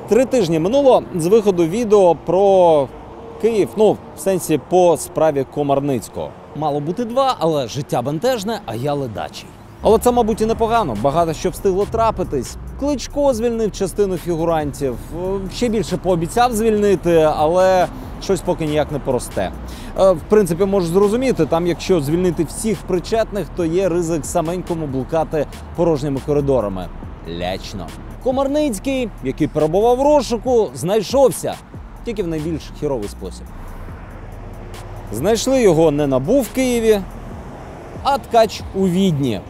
3 тижні минуло з виходу відео про Київ, в сенсі по справі Комарницького. Мало бути 2, але життя бентежне, а я ледачий. Але це, мабуть, і непогано. Багато що встигло трапитись. Кличко звільнив частину фігурантів. Ще більше пообіцяв звільнити, але щось поки ніяк не поросте. В принципі, можу зрозуміти, там якщо звільнити всіх причетних, то є ризик саменькому блукати порожніми коридорами. Лячно. Комарницький, який перебував в розшуку, знайшовся. Тільки в найбільш хіровий спосіб. Знайшли його не НАБУ в Києві, а Ткач у Відні.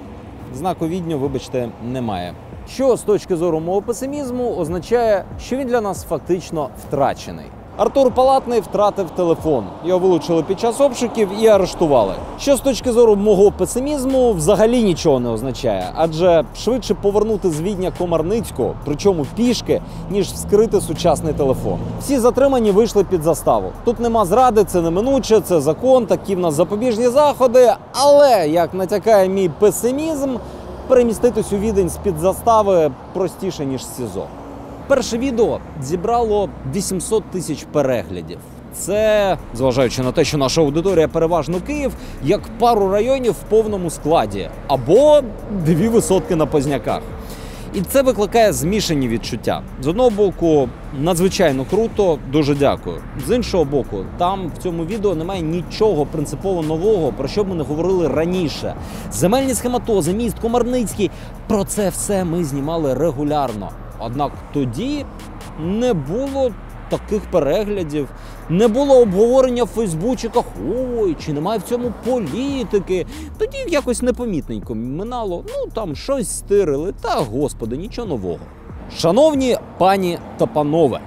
Знаку Відню, вибачте, немає. Що з точки зору мого песимізму означає, що він для нас фактично втрачений. Артур Палатний втратив телефон. Його вилучили під час обшуків і арештували. Що з точки зору мого песимізму взагалі нічого не означає. Адже швидше повернути з Відня Комарницького, причому пішки, ніж вскрити сучасний телефон. Всі затримані вийшли під заставу. Тут нема зради, це неминуче, це закон, такі в нас запобіжні заходи. Але, як натякає мій песимізм, переміститись у Відень з-під застави простіше, ніж з СІЗО. Перше відео зібрало 800 тисяч переглядів. Це, зважаючи на те, що наша аудиторія переважно Київ, як пару районів в повному складі. Або 2 висотки на Позняках. І це викликає змішані відчуття. З одного боку, надзвичайно круто, дуже дякую. З іншого боку, там в цьому відео немає нічого принципово нового, про що б ми не говорили раніше. Земельні схематози, міст, Комарницький – про це все ми знімали регулярно. Однак тоді не було таких переглядів, не було обговорення в фейсбучиках, ой, чи немає в цьому політики. Тоді якось непомітненько минало, там щось стирили, та господи, нічого нового. Шановні пані та панове,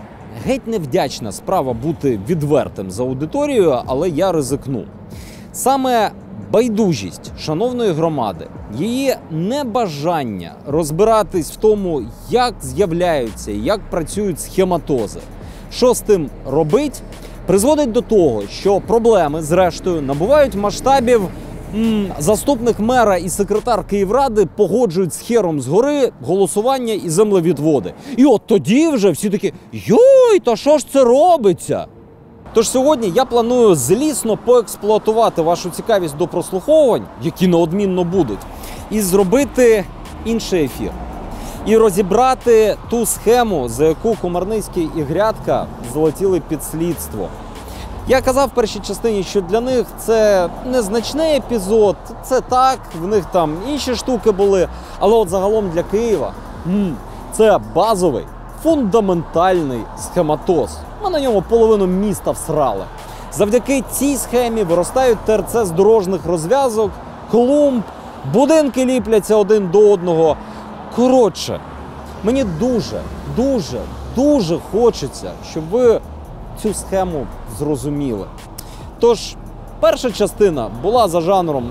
геть невдячна справа бути відвертим з аудиторією, але я ризикну. Саме байдужість шановної громади, її небажання розбиратись в тому, як з'являються, як працюють схематози, що з тим робить, призводить до того, що проблеми, зрештою, набувають масштабів. Заступник мера і секретар Київради погоджують з хером згори голосування і землевідводи. І от тоді вже всі такі: йой, та що ж це робиться? Тож сьогодні я планую злісно поексплуатувати вашу цікавість до прослуховувань, які неодмінно будуть, і зробити інший ефір. І розібрати ту схему, за яку Комарницький і Грядка залетіли під слідство. Я казав в першій частині, що для них це незначний епізод, це так, в них там інші штуки були, але от загалом для Києва це базовий, фундаментальний схематоз. Ми на ньому половину міста всрали. Завдяки цій схемі виростають ТРЦ з дорожніх розв'язок, клумб, будинки ліпляться один до одного. Коротше, мені дуже хочеться, щоб ви цю схему зрозуміли. Тож, перша частина була за жанром,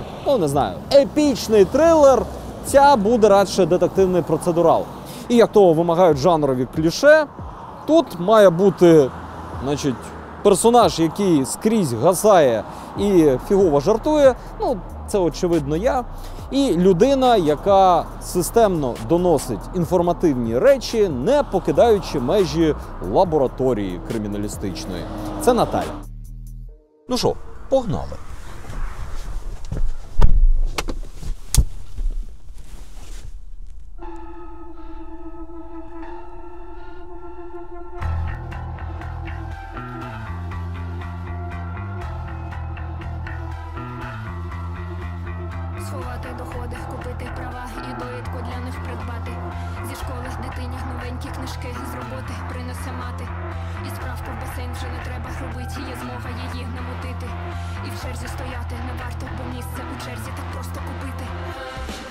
епічний трилер, ця буде радше детективний процедурал. І як того вимагають жанрові кліше, тут має бути, персонаж, який скрізь гасає і фігово жартує, це очевидно я, і людина, яка системно доносить інформативні речі, не покидаючи межі лабораторії криміналістичної. Це Наталя. Ну що, погнали. Сховати доходи, купити права і довідку для них придбати. Зі школи дитині новенькі книжки, з роботи принесе мати. І справку в басейн вже не треба робити, є змога її намутити. І в черзі стояти не варто, бо місце у черзі так просто купити.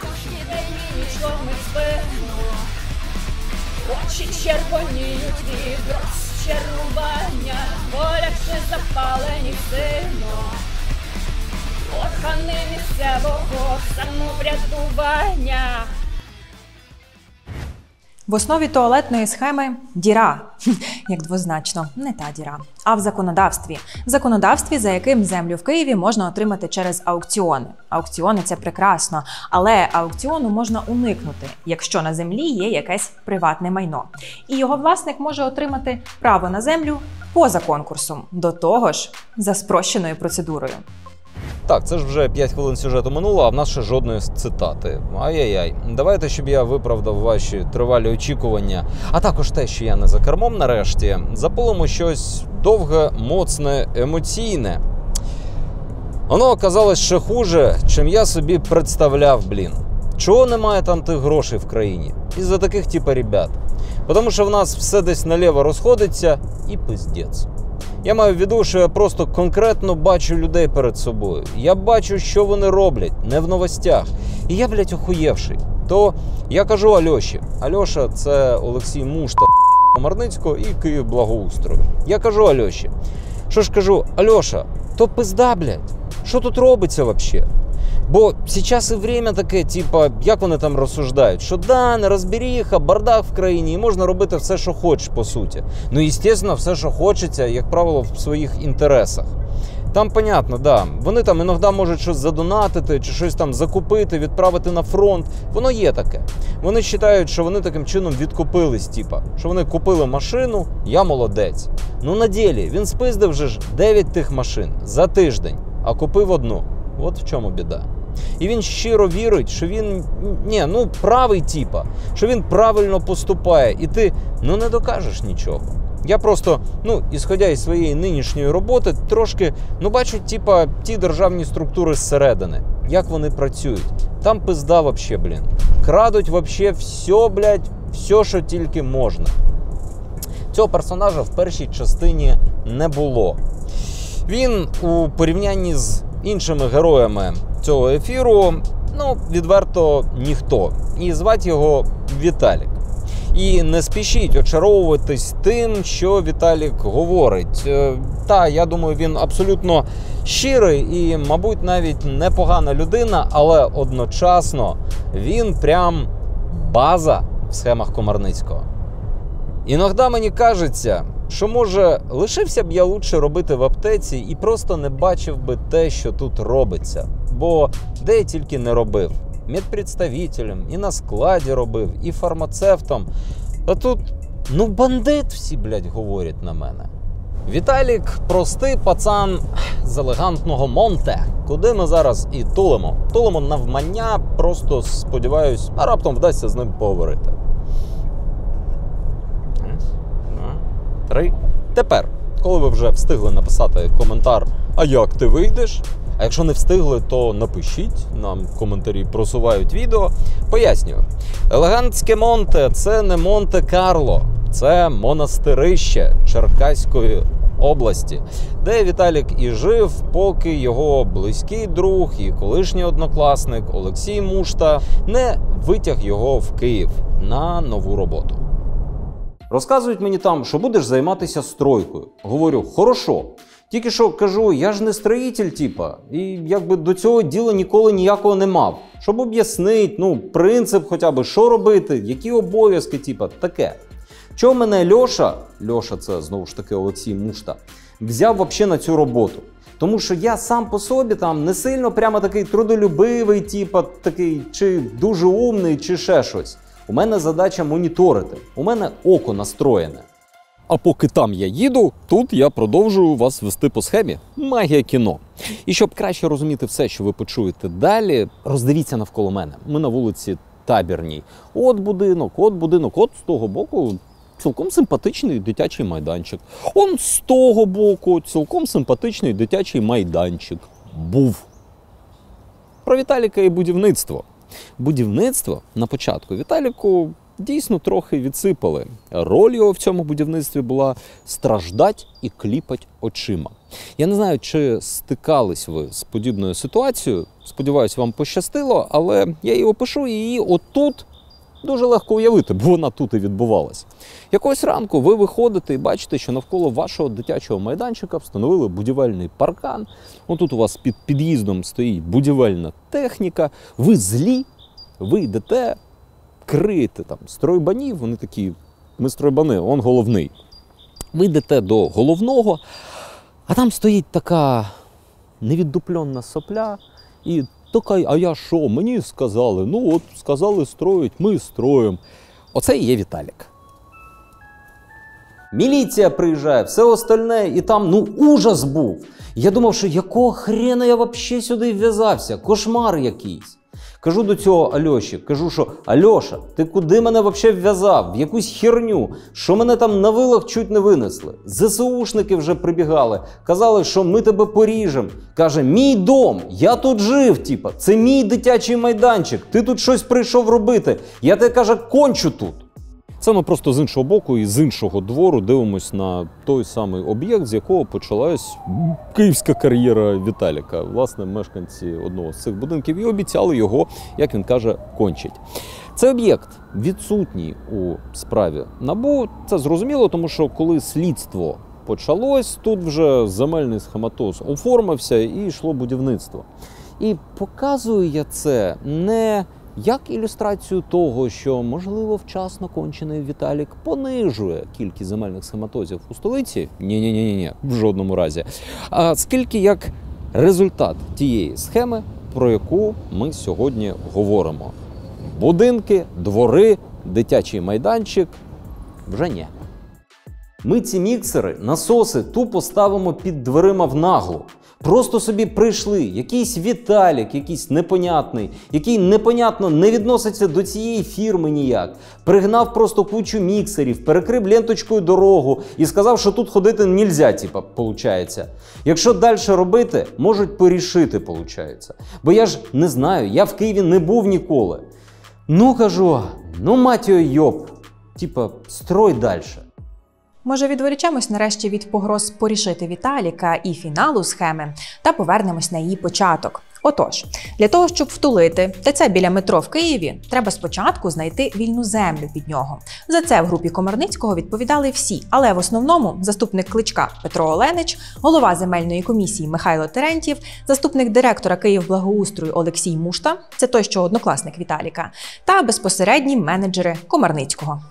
Кожний день нічого не спину, очі червоніють від розчарування, боляче запалені сильно. Органи місцевого самоврядування. В основі туалетної схеми діра, як двозначно, не та діра, а в законодавстві. В законодавстві, за яким землю в Києві можна отримати через аукціони. Аукціони – це прекрасно, але аукціону можна уникнути, якщо на землі є якесь приватне майно. І його власник може отримати право на землю поза конкурсом, до того ж за спрощеною процедурою. Так, це ж вже 5 хвилин сюжету минуло, а в нас ще жодної цитати. Ай-яй-яй. Давайте, щоб я виправдав ваші тривалі очікування, а також те, що я не за кермом нарешті, запалимо щось довге, моцне, емоційне. Воно оказалось ще хуже, чим я собі представляв, блін. Чого немає там тих грошей в країні? Із-за таких типа ребят. Тому що в нас все десь наліво розходиться і пиздець. Я маю в виду, що я просто конкретно бачу людей перед собою. Я бачу, що вони роблять, не в новостях. І я, блядь, охуєвший. То я кажу Альоші. Альоша – це Олексій Мушта Комарницького і Київблагоустрою. Я кажу Альоші. Що ж кажу? Альоша, то пизда, блядь. Що тут робиться взагалі? Бо зараз і время таке, типа, як вони там розсуждають, що да, нерозберіха, бардак в країні, і можна робити все, що хочеш, по суті. Ну, звісно, все, що хочеться, як правило, в своїх інтересах. Там, понятно, да, вони там іноді можуть щось задонатити, чи щось там закупити, відправити на фронт. Воно є таке. Вони вважають, що вони таким чином відкупились, типа, що вони купили машину, я молодець. Ну, на ділі, він спиздив вже ж 9 тих машин за тиждень, а купив одну. От в чому біда. І він щиро вірить, що він, правий типа, що він правильно поступає, і ти, не докажеш нічого. Я просто, ісходя із своєї нинішньої роботи, трошки, бачу, типа, ті державні структури зсередини, як вони працюють. Там пизда вообще, блін. Крадуть вообще все, блядь, все, що тільки можна. Цього персонажа в першій частині не було. Він у порівнянні з іншими героями цього ефіру, відверто ніхто. І звати його Віталік. І не спішіть очаровуватись тим, що Віталік говорить. Я думаю, він абсолютно щирий і, мабуть, навіть непогана людина, але одночасно він прям база в схемах Комарницького. Іноді мені кажеться, що, може, лишився б я лучше робити в аптеці і просто не бачив би те, що тут робиться. Бо де я тільки не робив. Медпредставителем, і на складі робив, і фармацевтом. А тут, бандит всі, блядь, говорять на мене. Віталік – простий пацан з елегантного Монте, куди ми зараз і тулимо. Тулимо навмання, просто сподіваюсь, а раптом вдасться з ним поговорити. 3. Тепер, коли ви вже встигли написати коментар «А як ти вийдеш?», а якщо не встигли, то напишіть, нам коментарі просувають відео. Пояснюю. Елегантське Монте – це не Монте-Карло, це монастирище Черкаської області, де Віталік і жив, поки його близький друг і колишній однокласник Олексій Мушта не витяг його в Київ на нову роботу. Розказують мені там, що будеш займатися стройкою. Говорю, хорошо. Тільки що, кажу, я ж не строїтель, типа, і якби до цього діла ніколи ніякого не мав. Щоб об'яснити, принцип хоча б, що робити, які обов'язки, типа, таке. Чого мене Льоша це знову ж таки Олексій Мушта, взяв взагалі на цю роботу? Тому що я сам по собі там не сильно прямо такий трудолюбивий, типа, такий, чи дуже умний, чи ще щось. У мене задача моніторити, у мене око настроєне. А поки там я їду, тут я продовжую вас вести по схемі «Магія кіно». І щоб краще розуміти все, що ви почуєте далі, роздивіться навколо мене. Ми на вулиці Табірній. От будинок, от з того боку цілком симпатичний дитячий майданчик. Он з того боку цілком симпатичний дитячий майданчик. Був. Про Віталіка і будівництво. Будівництво на початку Віталіку дійсно трохи відсипали. Роль його в цьому будівництві була страждать і кліпать очима. Я не знаю, чи стикались ви з подібною ситуацією. Сподіваюсь, вам пощастило, але я її опишу, і її отут дуже легко уявити, бо вона тут і відбувалась. Якогось ранку ви виходите і бачите, що навколо вашого дитячого майданчика встановили будівельний паркан. Отут у вас під під'їздом стоїть будівельна техніка. Ви злі, ви йдете, відкрити там стройбанів, вони такі, ми стройбани, он головний. Ви йдете до головного, а там стоїть така невіддуплена сопля і така, а я що, мені сказали, ну от сказали строїть, ми строїмо. Оце і є Віталік. Міліція приїжджає, все остальне, і там, ну, ужас був. Я думав, що якого хрена я взагалі сюди вв'язався, кошмар якийсь. Кажу до цього Альоші, кажу, що Альоша, ти куди мене взагалі вв'язав? В якусь херню, що мене там на вилах чуть не винесли. ЗСУшники вже прибігали, казали, що ми тебе поріжемо. Каже, мій дом, я тут жив, типа, це мій дитячий майданчик, ти тут щось прийшов робити, я тебе, каже, кончу тут. Це ми просто з іншого боку і з іншого двору дивимось на той самий об'єкт, з якого почалась київська кар'єра Віталіка. Власне, мешканці одного з цих будинків і обіцяли його, як він каже, кончить. Цей об'єкт відсутній у справі НАБУ. Це зрозуміло, тому що коли слідство почалось, тут вже земельний схематоз оформився і йшло будівництво. І показую я це не як ілюстрацію того, що, можливо, вчасно кончений Віталік понижує кількість земельних схематозів у столиці? Ні, в жодному разі. А скільки як результат тієї схеми, про яку ми сьогодні говоримо. Будинки, двори, дитячий майданчик – вже ні. Ми ці міксери, насоси тупо ставимо під дверима в наглу. Просто собі прийшли, якийсь Віталік, якийсь непонятний, який непонятно не відноситься до цієї фірми ніяк. Пригнав просто кучу міксерів, перекрив ленточкою дорогу і сказав, що тут ходити нельзя, типа, получається. Якщо далі робити, можуть порішити, получається. Бо я ж не знаю, я в Києві не був ніколи. Ну, кажу, ну мать його йоп, типа, строй далі. Може, відволічемось нарешті від погроз порішити Віталіка і фіналу схеми та повернемось на її початок. Отож, для того, щоб втулити ТЦ біля метро в Києві, треба спочатку знайти вільну землю під нього. За це в групі Комарницького відповідали всі, але в основному заступник Кличка Петро Оленич, голова земельної комісії Михайло Терентьєв, заступник директора Київблагоустрою Олексій Мушта, це той, що однокласник Віталіка, та безпосередні менеджери Комарницького.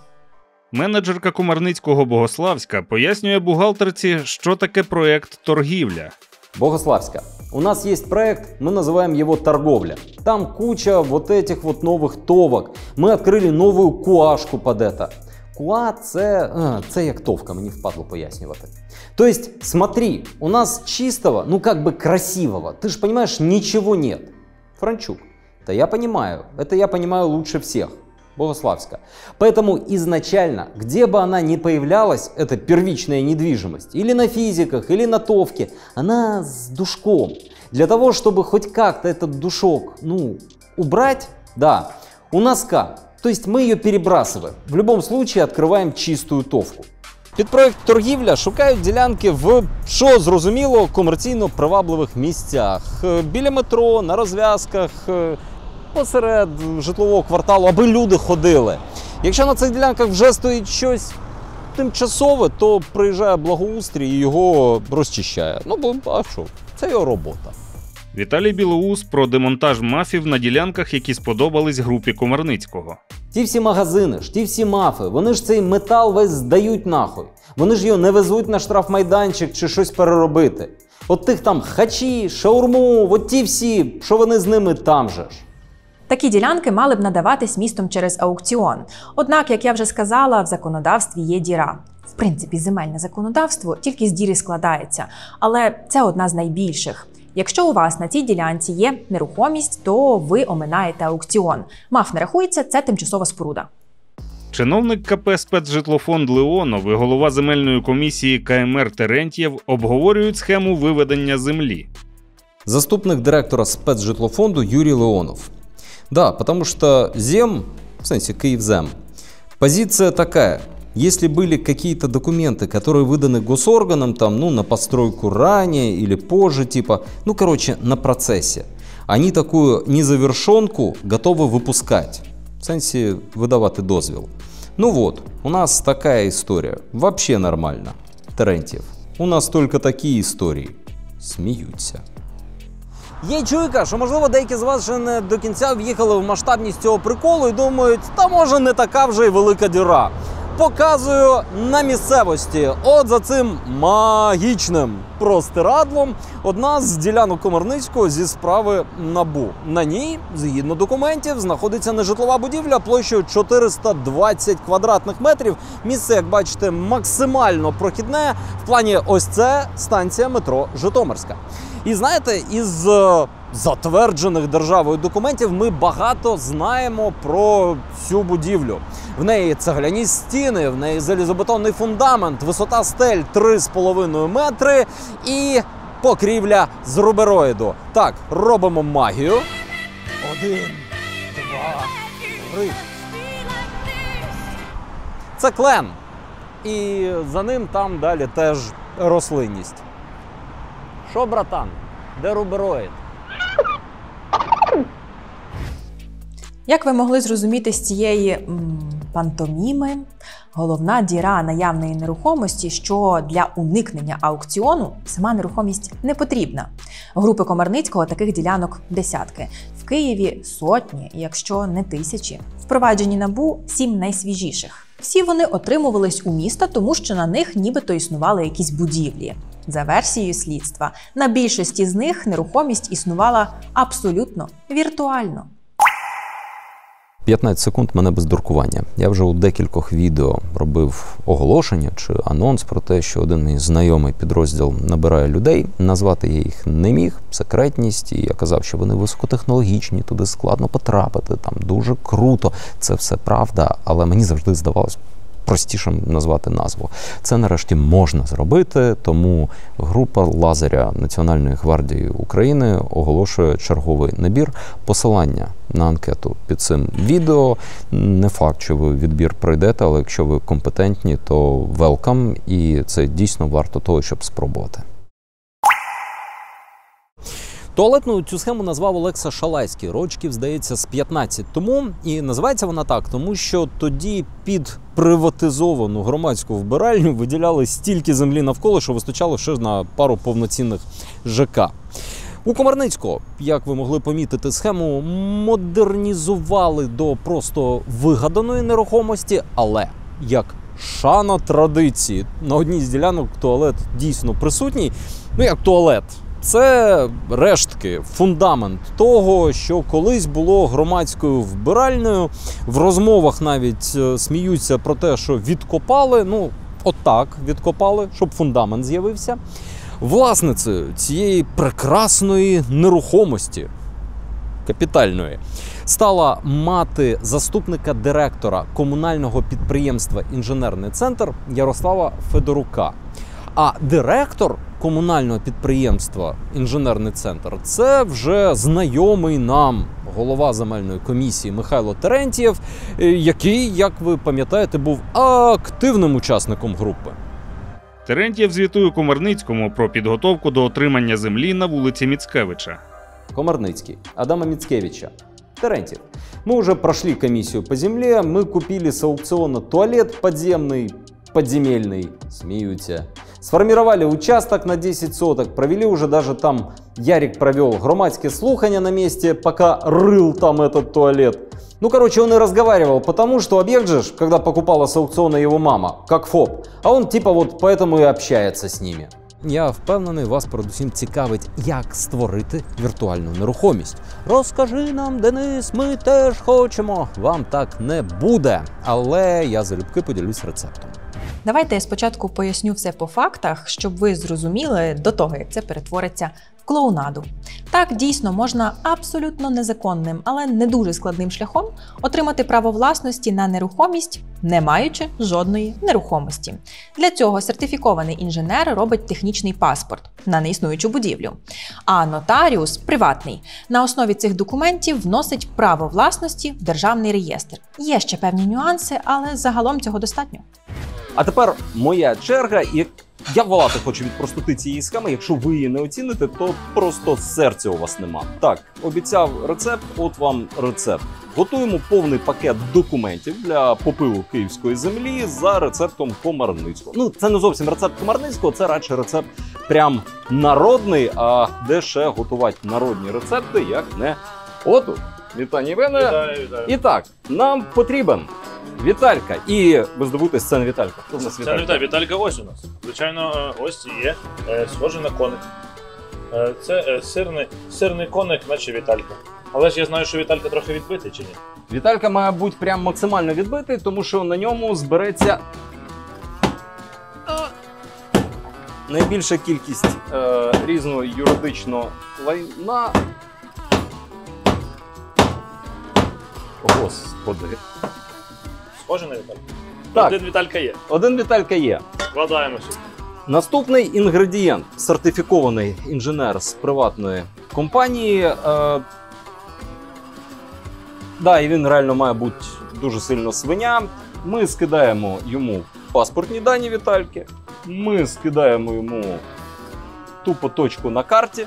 Менеджерка Комарницького Богославська пояснює бухгалтерці, що таке проект «Торгівля». Богославська. У нас есть проект, мы называем его «Торговля». Там куча вот этих вот новых товок. Мы открыли новую куашку под это. Куа – це як товка, мені впадло пояснювати. То есть, смотри, у нас чистого, ну как бы красивого, ты же понимаешь, ничего нет. Франчук. Да я понимаю, это я понимаю лучше всех. Богославска. Поэтому изначально, где бы она ни появлялась, эта первичная недвижимость, или на физиках, или на товке, она с душком. Для того, чтобы хоть как-то этот душок, убрать, да, у нас как? То есть мы ее перебрасываем. В любом случае открываем чистую товку. Під проект «Торгівля» шукають ділянки в, що зрозуміло, комерційно привабливих місцях. Біля метро, на розв'язках, посеред житлового кварталу, аби люди ходили. Якщо на цих ділянках вже стоїть щось тимчасове, то приїжджає благоустрій і його розчищає. А що? Це його робота. Віталій Білоус про демонтаж мафів на ділянках, які сподобались групі Комарницького. Ті всі магазини, ті всі мафи, вони ж цей метал весь здають нахуй. Вони ж його не везуть на штрафмайданчик чи щось переробити. От тих там хачі, шаурму, от ті всі, що вони з ними там же ж. Такі ділянки мали б надаватись містом через аукціон. Однак, як я вже сказала, в законодавстві є діра. В принципі, земельне законодавство тільки з діри складається, але це одна з найбільших. Якщо у вас на цій ділянці є нерухомість, то ви оминаєте аукціон. МАФ не рахується, це тимчасова споруда. Чиновник КП «Спецжитлофонд» Леонов і голова земельної комісії КМР Терентьєв обговорюють схему виведення землі. Заступник директора спецжитлофонду Юрій Леонов. Да, потому что зем, в смысле Киевзем, позиция такая. Если были какие-то документы, которые выданы госорганам, на постройку ранее или позже, на процессе, они такую незавершенку готовы выпускать, в сенсі видавати дозвіл. У нас такая история, вообще нормально. Терентьєв, у нас только такие истории. Смеются. Є чуйка, що, можливо, деякі з вас ще не до кінця в'їхали в масштабність цього приколу і думають, та може не така вже й велика діра. Показую на місцевості. От за цим магічним простирадлом одна з ділянок Комарницького зі справи НАБУ. На ній, згідно документів, знаходиться нежитлова будівля площею 420 квадратних метрів. Місце, як бачите, максимально прохідне. В плані ось це станція метро Житомирська. І знаєте, із затверджених державою документів ми багато знаємо про цю будівлю. В неї цегляні стіни, в неї залізобетонний фундамент, висота стель 3,5 метри і покрівля з рубероїду. Так, робимо магію. 1, 2, 3. Це клен. І за ним там далі теж рослинність. Що, братан, де рубероїд? Як ви могли зрозуміти з цієї пантоміми, головна діра наявної нерухомості, що для уникнення аукціону сама нерухомість не потрібна. Групи Комарницького таких ділянок десятки. В Києві сотні, якщо не тисячі. Впроваджені НАБУ 7 найсвіжіших. Всі вони отримувались у міста, тому що на них нібито існували якісь будівлі. За версією слідства, на більшості з них нерухомість існувала абсолютно віртуально. 15 секунд мене без дуркування. Я вже у декількох відео робив оголошення чи анонс про те, що один мій знайомий підрозділ набирає людей. Назвати я їх не міг, секретність, і я казав, що вони високотехнологічні, туди складно потрапити, там дуже круто. Це все правда, але мені завжди здавалось простішим назвати назву. Це нарешті можна зробити, тому група Лазаря Національної гвардії України оголошує черговий набір. Посилання на анкету під цим відео. Не факт, що ви відбір пройдете, але якщо ви компетентні, то welcome, і це дійсно варто того, щоб спробувати. Туалетну цю схему назвав Олекса Шалайський, рочків, здається, з 15 тому. І називається вона так, тому що тоді під приватизовану громадську вбиральню виділяли стільки землі навколо, що вистачало ще на пару повноцінних ЖК. У Комарницького, як ви могли помітити, схему модернізували до просто вигаданої нерухомості, але як шана традиції. На одній з ділянок туалет дійсно присутній, як туалет. Це рештки, фундамент того, що колись було громадською вбиральною. В розмовах навіть сміються про те, що відкопали, отак відкопали, щоб фундамент з'явився. Власницею цієї прекрасної нерухомості, капітальної, стала мати заступника директора комунального підприємства «Інженерний центр» Ярослава Федорука. А директор комунального підприємства «Інженерний центр» – це вже знайомий нам голова земельної комісії Михайло Терентьєв, який, як ви пам'ятаєте, був активним учасником групи. Терентьєв звітує Комарницькому про підготовку до отримання землі на вулиці Міцкевича. Комарницкий, Адама Мицкевича. Терентьев. Мы уже прошли комиссию по земле, мы купили с аукциона туалет подземный, подземельный, смеются. Сформировали участок на 10 соток, провели уже даже там, Ярик провел громадские слухания на месте, пока рыл там этот туалет. Он и разговаривал, потому что объект же, когда покупала с аукциона его мама, как ФОП, а он типа вот поэтому и общается с ними. Я впевнений, вас передусім цікавить, як створити віртуальну нерухомість. Розкажи нам, Денис, ми теж хочемо. Вам так не буде, але я залюбки поділюсь рецептом. Давайте я спочатку поясню все по фактах, щоб ви зрозуміли до того, як це перетвориться в клоунаду. Так, дійсно, можна абсолютно незаконним, але не дуже складним шляхом отримати право власності на нерухомість, не маючи жодної нерухомості. Для цього сертифікований інженер робить технічний паспорт на неіснуючу будівлю. А нотаріус, приватний, на основі цих документів вносить право власності в державний реєстр. Є ще певні нюанси, але загалом цього достатньо. А тепер моя черга, і я волати хочу від простоти цієї схеми. Якщо ви її не оціните, то просто серця у вас нема. Так, обіцяв рецепт, от вам рецепт. Готуємо повний пакет документів для попилу київської землі за рецептом Комарницького. Це не зовсім рецепт Комарницького, це радше рецепт прям народний, а де ще готувати народні рецепти, як не отут. Вітання Іване. Вітаю. І так, нам потрібен Віталька. І ви здобутись, це не Віталька. Хто в нас Це не Віталька? Віталь, Віталька ось у нас. Звичайно, ось є, схоже на коник. Це сирний коник, наче Віталька. Але ж я знаю, що Віталька трохи відбитий, чи ні? Віталька має бути прям максимально відбитий, тому що на ньому збереться найбільша кількість різного юридичного лайна. Господи. Схоже на Вітальку? Так. Один Віталька є. Один Віталька є. Вкладаємося. Наступний інгредієнт – сертифікований інженер з приватної компанії. Да, і він реально має бути дуже сильно свиня. Ми скидаємо йому паспортні дані Вітальки. Ми скидаємо йому тупо точку на карті.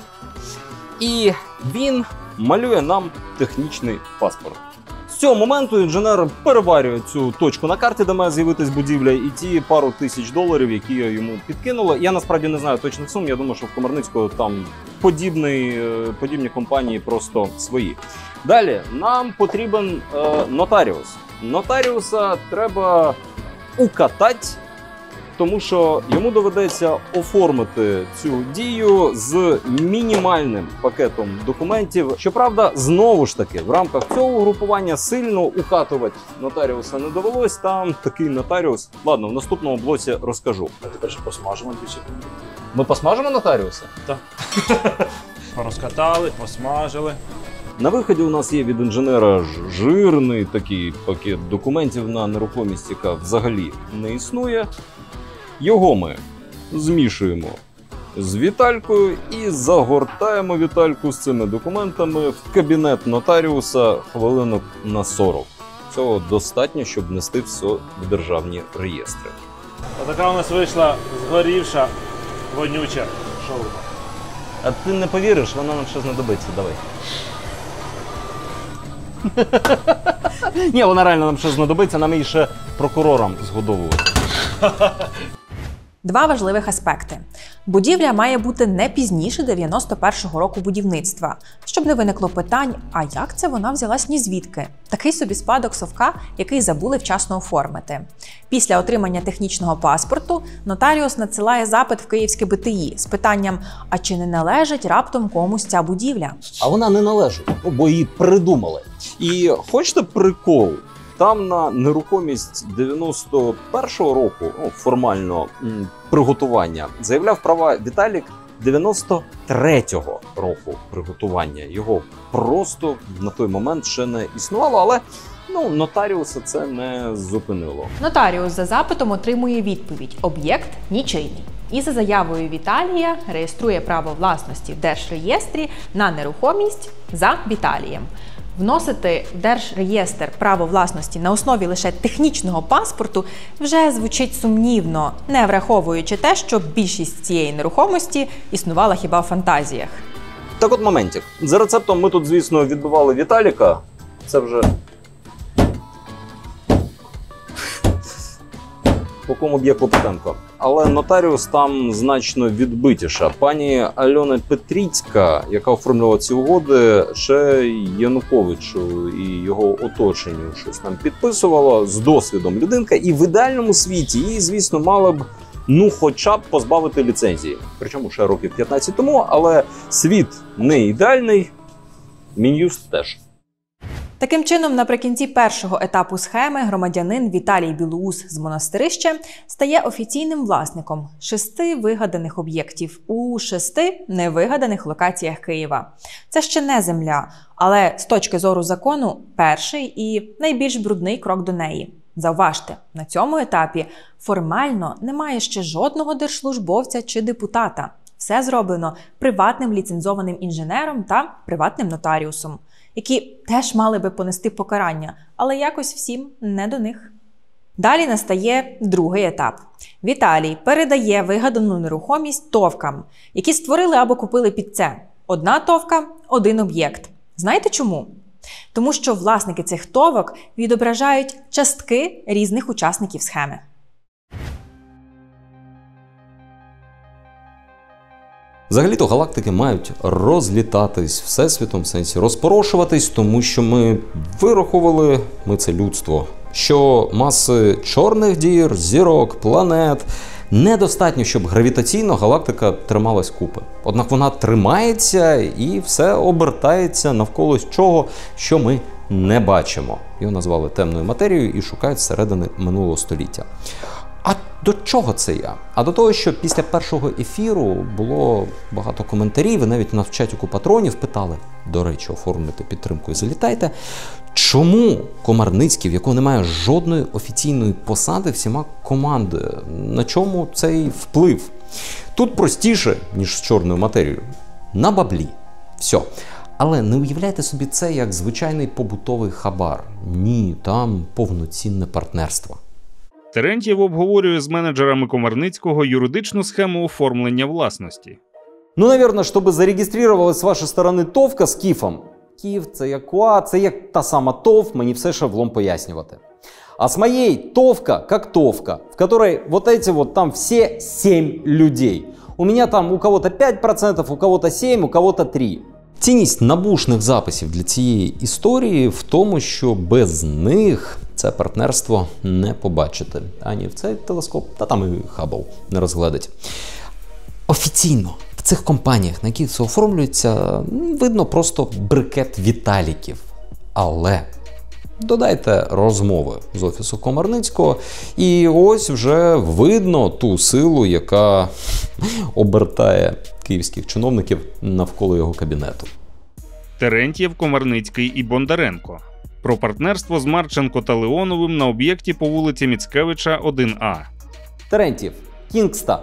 І він малює нам технічний паспорт. З цього моменту інженер переварює цю точку на карті, де має з'явитись будівля, і ті пару тисяч доларів, які йому підкинули. Я насправді не знаю точних сум, я думаю, що в Комарницького там подібні компанії просто свої. Далі, нам потрібен нотаріус. Нотаріуса треба укатати, тому що йому доведеться оформити цю дію з мінімальним пакетом документів. Щоправда, знову ж таки, в рамках цього угрупування сильно укатувати нотаріуса не довелось. Там такий нотаріус. Ладно, в наступному блоці розкажу. А тепер ще посмажимо 2 секунди. Ми посмажимо нотаріуса? Так. Розкатали, посмажили. На виході у нас є від інженера жирний такий пакет документів на нерухомість, яка взагалі не існує. Його ми змішуємо з Віталькою і загортаємо Вітальку з цими документами в кабінет нотаріуса хвилинок на 40. Цього достатньо, щоб внести все в державні реєстри. Отака у нас вийшла згорівша, вонюча шоу. А ти не повіриш, вона нам ще знадобиться, давай. Ні, вона реально нам ще знадобиться, нам її ще прокурорам згодовувати. Два важливих аспекти. Будівля має бути не пізніше 91-го року будівництва, щоб не виникло питань, а як це вона взялась ні звідки? Такий собі спадок совка, який забули вчасно оформити. Після отримання технічного паспорту нотаріус надсилає запит в Київське БТІ з питанням, а чи не належить раптом комусь ця будівля? А вона не належить, бо її придумали. І хочете прикол? Там на нерухомість 91-го року, формально приготування, заявляв права Віталік 93-го року приготування. Його просто на той момент ще не існувало, але нотаріуса це не зупинило. Нотаріус за запитом отримує відповідь «Об'єкт нічийний». І за заявою Віталія реєструє право власності в Держреєстрі на нерухомість за Віталієм. Вносити в Держреєстр право власності на основі лише технічного паспорту вже звучить сумнівно, не враховуючи те, що більшість цієї нерухомості існувала хіба в фантазіях. Так от моментик. За рецептом ми тут, звісно, відбивали Віталіка. Це вже... По кому б'є Клопотенко. Але нотаріус там значно відбитіша. Пані Альона Петріцька, яка оформлювала ці угоди, ще Януковичу і його оточенню щось там підписувала з досвідом людинка. І в ідеальному світі її, звісно, мали б хоча б позбавити ліцензії. Причому ще років 15 тому, але світ не ідеальний, Мін'юст теж. Таким чином, наприкінці першого етапу схеми громадянин Віталій Білоус з Монастирища стає офіційним власником 6 вигаданих об'єктів у 6 невигаданих локаціях Києва. Це ще не земля, але з точки зору закону перший і найбільш брудний крок до неї. Зауважте, на цьому етапі формально немає ще жодного держслужбовця чи депутата. Все зроблено приватним ліцензованим інженером та приватним нотаріусом, які теж мали би понести покарання, але якось всім не до них. Далі настає другий етап. Віталій передає вигадану нерухомість товкам, які створили або купили під це. Одна товка – один об'єкт. Знаєте чому? Тому що власники цих товок відображають частки різних учасників схеми. Взагалі-то галактики мають розлітатись всесвітом, в сенсі розпорошуватись, тому що ми вирахували, ми це людство, що маси чорних дір, зірок, планет недостатньо, щоб гравітаційно галактика трималась купи. Однак вона тримається і все обертається навколо чого, що ми не бачимо. Його назвали темною матерією і шукають зсередини минулого століття. А до чого це я? А до того, що після першого ефіру було багато коментарів, і навіть на чатіку патронів питали, до речі, оформлюйте підтримку і залітайте, чому Комарницький, в якого немає жодної офіційної посади, всіма командує? На чому цей вплив? Тут простіше, ніж з чорною матерією. На баблі. Все. Але не уявляйте собі це як звичайний побутовий хабар. Ні, там повноцінне партнерство. Терентьєв обговорює з менеджерами Комарницького юридичну схему оформлення власності. Ну, наверное, чтобы зарегистрировалась с вашей стороны ТОВка з КІФом. КІФ – це як КУА, це як та сама ТОВ, мені все ще влом пояснювати. А с моей ТОВка как ТОВка, в которой вот эти вот там все 7 людей. У меня там у кого-то 5%, у кого-то 7%, у кого-то 3%. Цінність набушних записів для цієї історії в тому, що без них це партнерство не побачити. Ані в цей телескоп, та там і Хаббл не розгледить. Офіційно в цих компаніях, на яких це оформлюється, видно просто брикет Віталіків. Але додайте розмови з Офісу Комарницького, і ось вже видно ту силу, яка обертає київських чиновників навколо його кабінету. Терентьєв, Комарницький і Бондаренко. Про партнерство з Марченко та Леоновим на об'єкті по вулиці Міцкевича, 1А. Терентьєв, Кінгста.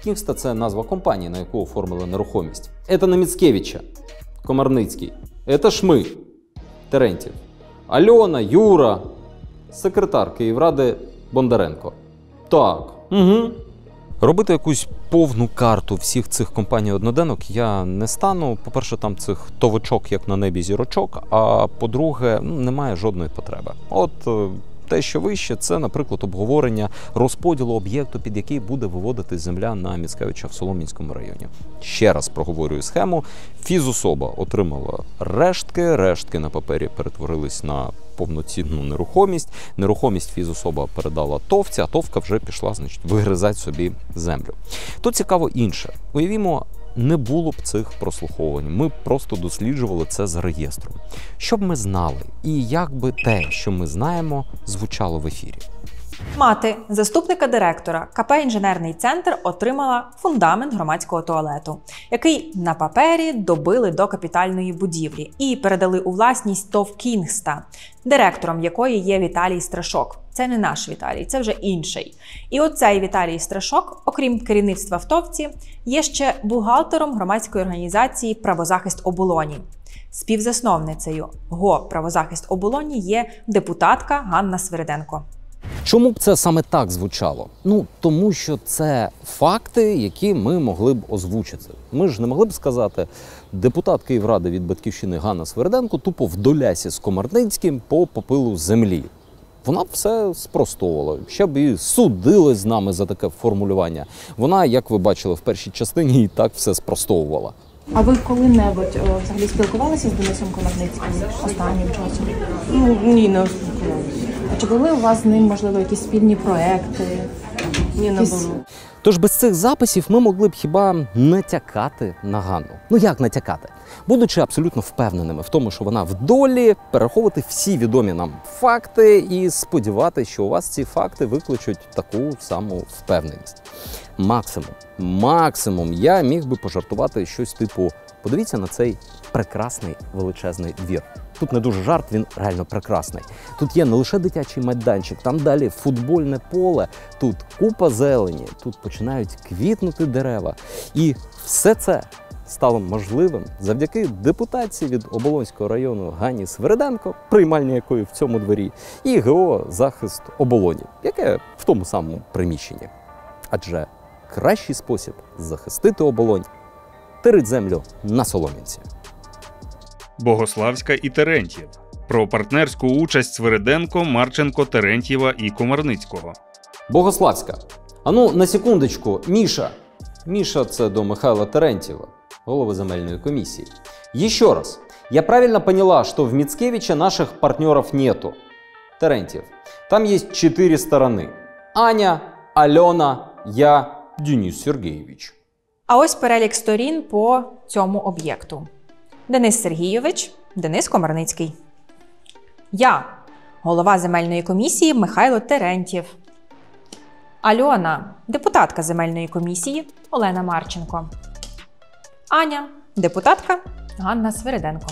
Кінгста – це назва компанії, на яку оформили нерухомість. Це на Міцкевича, Комарницький. Це ж ми, Терентьєв. Альона, Юра, секретар Київради Бондаренко. Так, угу. Робити якусь повну карту всіх цих компаній-одноденок я не стану. По-перше, там цих товочок, як на небі зірочок, а по-друге, немає жодної потреби. От те, що вище, це, наприклад, обговорення розподілу об'єкту, під який буде виводити земля на Міцкевича в Солом'янському районі. Ще раз проговорюю схему. Фізособа отримала рештки на папері перетворились на повноцінну нерухомість. Нерухомість фізособа передала ТОВці, а ТОВка вже пішла, значить, вигризати собі землю. Тут цікаво інше. Уявімо, не було б цих прослуховувань. Ми просто досліджували це з реєстру. Щоб ми знали, і як би те, що ми знаємо, звучало в ефірі. Мати заступника директора КП «Інженерний центр» отримала фундамент громадського туалету, який на папері добили до капітальної будівлі і передали у власність ТОВ «Кінгста», директором якої є Віталій Страшок. Це не наш Віталій, це вже інший. І оцей Віталій Страшок, окрім керівництва в ТОВці, є ще бухгалтером громадської організації «Правозахист оболоні». Співзасновницею ГО «Правозахист оболоні» є депутатка Ганна Свириденко. Чому б це саме так звучало? Тому що це факти, які ми могли б озвучити. Ми ж не могли б сказати, депутат Київради від Батьківщини Ганна Свириденко тупо в долясі з Комарницьким по попилу землі. Вона б все спростовувала, ще б і судилась з нами за таке формулювання. Вона, як ви бачили в першій частині, і так все спростовувала. А ви коли-небудь взагалі спілкувалися з Денисом Комарницьким останнім часом? Ні, не спілкувалися. А чи були у вас з ним, можливо, якісь спільні проекти? Ні, не було. Тож без цих записів ми могли б хіба натякати на Ганну. Як натякати? Будучи абсолютно впевненими в тому, що вона в долі, перераховувати всі відомі нам факти і сподіватися, що у вас ці факти викличуть таку саму впевненість. Максимум я міг би пожартувати щось типу «Подивіться на цей прекрасний величезний двір». Тут не дуже жарт, він реально прекрасний. Тут є не лише дитячий майданчик, там далі футбольне поле, тут купа зелені, тут починають квітнути дерева. І все це стало можливим завдяки депутації від Оболонського району Ганні Свириденко, приймальня якої в цьому дворі, і ГО «Захист оболоні», яке в тому самому приміщенні. Адже кращий спосіб захистити оболонь – тирить землю на Солом'янці. Богославська і Терентьєв. Про партнерську участь Свириденко, Марченко, Терентьєва і Комарницького. Богославська. На секундочку, Міша, Миша – це до Михайла Терентьєва, голови земельної комісії. Еще раз, я правильно поняла, что в Мицкевиче наших партнеров нету. Терентьев. Там есть 4 стороны. Аня, Алена, я, Денис Сергеевич. А ось перелік сторін по цьому об'єкту. Денис Сергійович, Денис Комарницький. Я – голова земельної комісії Михайло Терентьєв. Альона – депутатка земельної комісії Олена Марченко. Аня – депутатка Ганна Свириденко.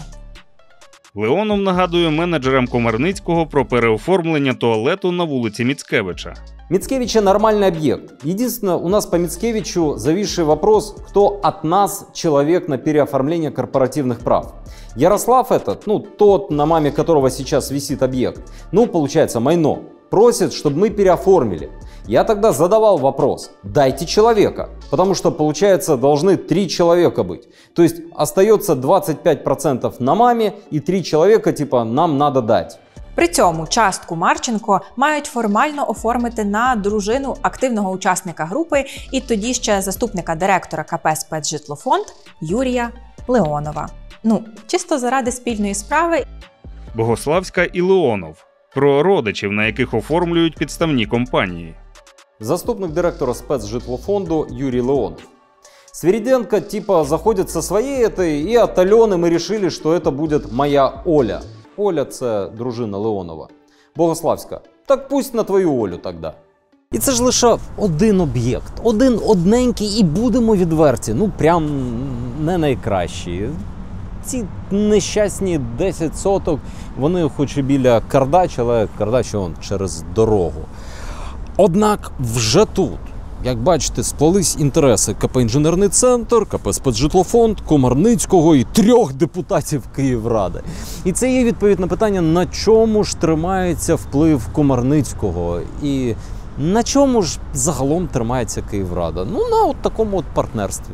Леонов нагадує менеджерам Комарницького про переоформлення туалету на вулиці Міцкевича. Мицкевича нормальный объект. Единственное, у нас по Мицкевичу зависший вопрос, кто от нас человек на переоформление корпоративных прав. Ярослав этот, тот, на маме которого сейчас висит объект, получается, Майно, просит, чтобы мы переоформили. Я тогда задавал вопрос, дайте человека, потому что, получается, должны 3 человека быть. То есть остается 25% на маме и 3 человека, типа, нам надо дать. При цьому частку Марченко мають формально оформити на дружину активного учасника групи і тоді ще заступника директора КП «Спецжитлофонд» Юрія Леонова. Чисто заради спільної справи. Богославська і Леонов. Про родичів, на яких оформлюють підставні компанії. Заступник директора спецжитлофонду Юрий Леонов. Свириденко типа заходит со своей этой, и от Алены мы решили, что это будет моя Оля. Оля – це дружина Леонова. Богославська. Так пусть на твою Олю тогда. І це ж лише один об'єкт. Одненький, і будемо відверті. Прям не найкращі. Ці нещасні 10 соток, вони хоч і біля Кардач, але Кардач он через дорогу. Однак вже тут, як бачите, сплелись інтереси КП «Інженерний центр», КП «Спецжитлофонд», Комарницького і 3 депутатів Київради. І це є відповідь на питання, на чому ж тримається вплив Комарницького і на чому ж загалом тримається Київрада. На от такому партнерстві.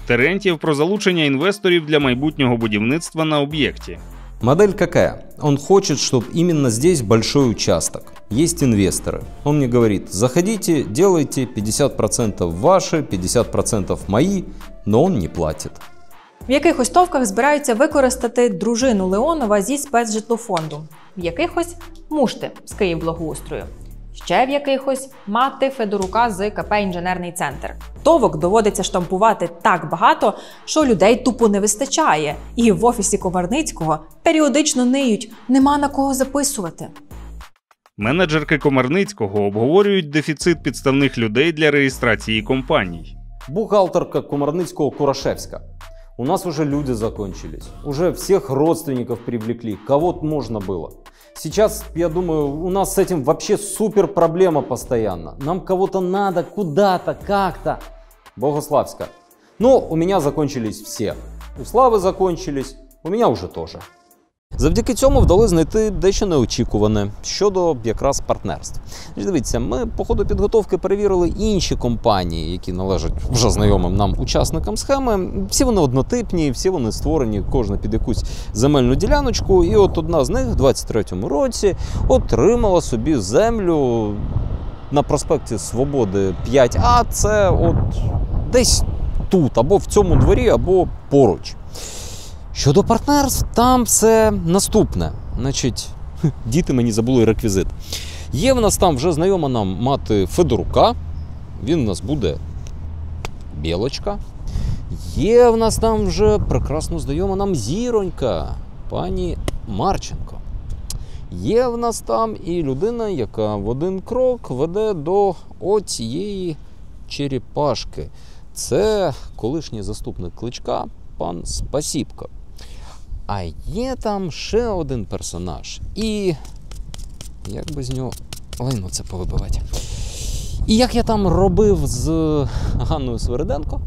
Терентьєв про залучення інвесторів для майбутнього будівництва на об'єкті. Модель какая? Он хочет, чтобы именно здесь большой участок. Есть инвесторы. Он мне говорит, заходите, делайте, 50% ваши, 50% мои, но он не платит. В якихось товках збираються використати дружину Леонова зі спецжитлофонду. В якихось – мушти з Київблагоустрою. Ще в якихось – мати Федорука з КП «Інженерний центр». Товок доводиться штампувати так багато, що людей тупо не вистачає. І в офісі Комарницького періодично ниють – нема на кого записувати. Менеджерки Комарницького обговорюють дефіцит підставних людей для реєстрації компаній. Бухгалтерка Комарницького Курашевска. У нас уже люди закончились. Уже всех родственников привлекли, кого можно было. Сейчас, я думаю, у нас с этим вообще супер проблема постоянно. Нам кого-то надо, куда-то, как-то. Богославска. У меня закончились все. У Слави закончились, у меня уже тоже. Завдяки цьому вдалося знайти дещо неочікуване щодо якраз партнерств. Дивіться, ми по ходу підготовки перевірили інші компанії, які належать вже знайомим нам учасникам схеми. Всі вони однотипні, всі вони створені, кожна під якусь земельну діляночку. І от одна з них в 23-му році отримала собі землю на проспекті Свободи 5А. Це от десь тут, або в цьому дворі, або поруч. Щодо партнерств, там все наступне. Значить, діти мені забули реквізит. Є в нас там вже знайома нам мати Федорука. Він у нас буде Білочка. Є в нас там вже прекрасно знайома нам зіронька, пані Марченко. Є в нас там і людина, яка в один крок веде до оцієї черепашки. Це колишній заступник Кличка, пан Спасібко. А є там ще один персонаж. І як би з нього лайно це повибивати. І як я там робив з Ганною Свириденко.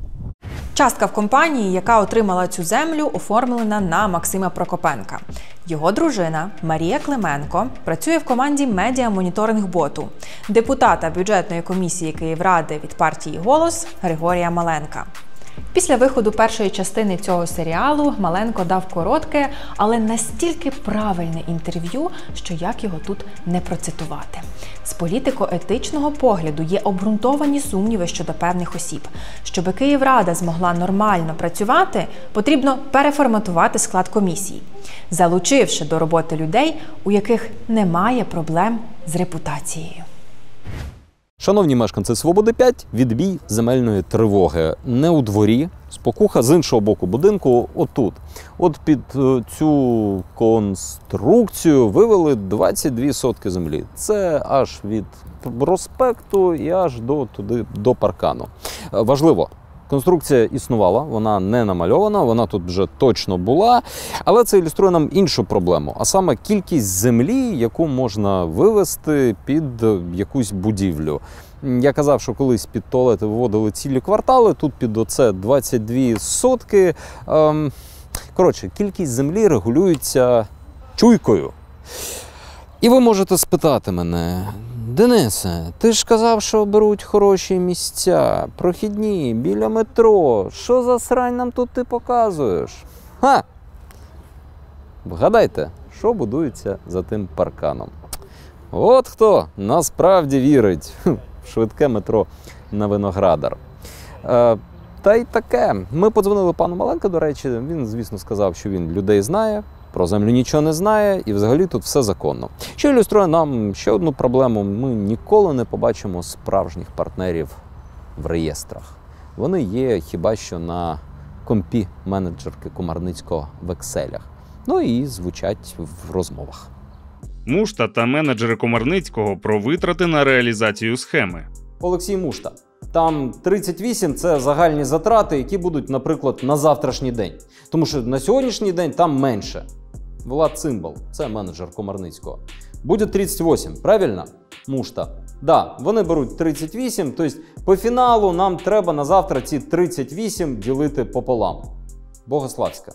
Частка в компанії, яка отримала цю землю, оформлена на Максима Прокопенка. Його дружина Марія Клименко працює в команді медіа-моніторинг-боту, депутата бюджетної комісії Київради від партії «Голос» Григорія Маленка. Після виходу першої частини цього серіалу Маленко дав коротке, але настільки правильне інтерв'ю, що як його тут не процитувати. З політико-етичного погляду є обґрунтовані сумніви щодо певних осіб. Щоби Київрада змогла нормально працювати, потрібно переформатувати склад комісії, залучивши до роботи людей, у яких немає проблем з репутацією. Шановні мешканці Свободи 5, відбій земельної тривоги. Не у дворі, спокуха з іншого боку будинку, отут. От під цю конструкцію вивели 22 сотки землі. Це аж від проспекту і аж до паркану. Важливо. Конструкція існувала, вона не намальована, вона тут вже точно була, але це ілюструє нам іншу проблему, а саме кількість землі, яку можна вивести під якусь будівлю. Я казав, що колись під туалети виводили цілі квартали, тут під оце 22 сотки. Коротше, кількість землі регулюється чуйкою. І ви можете спитати мене: Денисе, ти ж казав, що беруть хороші місця, прохідні, біля метро. Що за срань нам тут ти показуєш? Ха! Вгадайте, що будується за тим парканом. От хто насправді вірить в швидке метро на Виноградар. Та й таке. Ми подзвонили пану Маленко, до речі, він, звісно, сказав, що він людей знає, про землю нічого не знає, і взагалі тут все законно. Що ілюструє нам ще одну проблему: ми ніколи не побачимо справжніх партнерів в реєстрах. Вони є хіба що на компі менеджерки Комарницького в Екселях. Ну і звучать в розмовах. Мушта та менеджери Комарницького про витрати на реалізацію схеми. Олексій Мушта. Там 38 – це загальні затрати, які будуть, наприклад, на завтрашній день. Тому що на сьогоднішній день там менше. Влад Цимбал – це менеджер Комарницького. Буде 38, правильно? Мушта. Да, вони беруть 38, тобто по фіналу нам треба на завтра ці 38 ділити пополам. Богославська.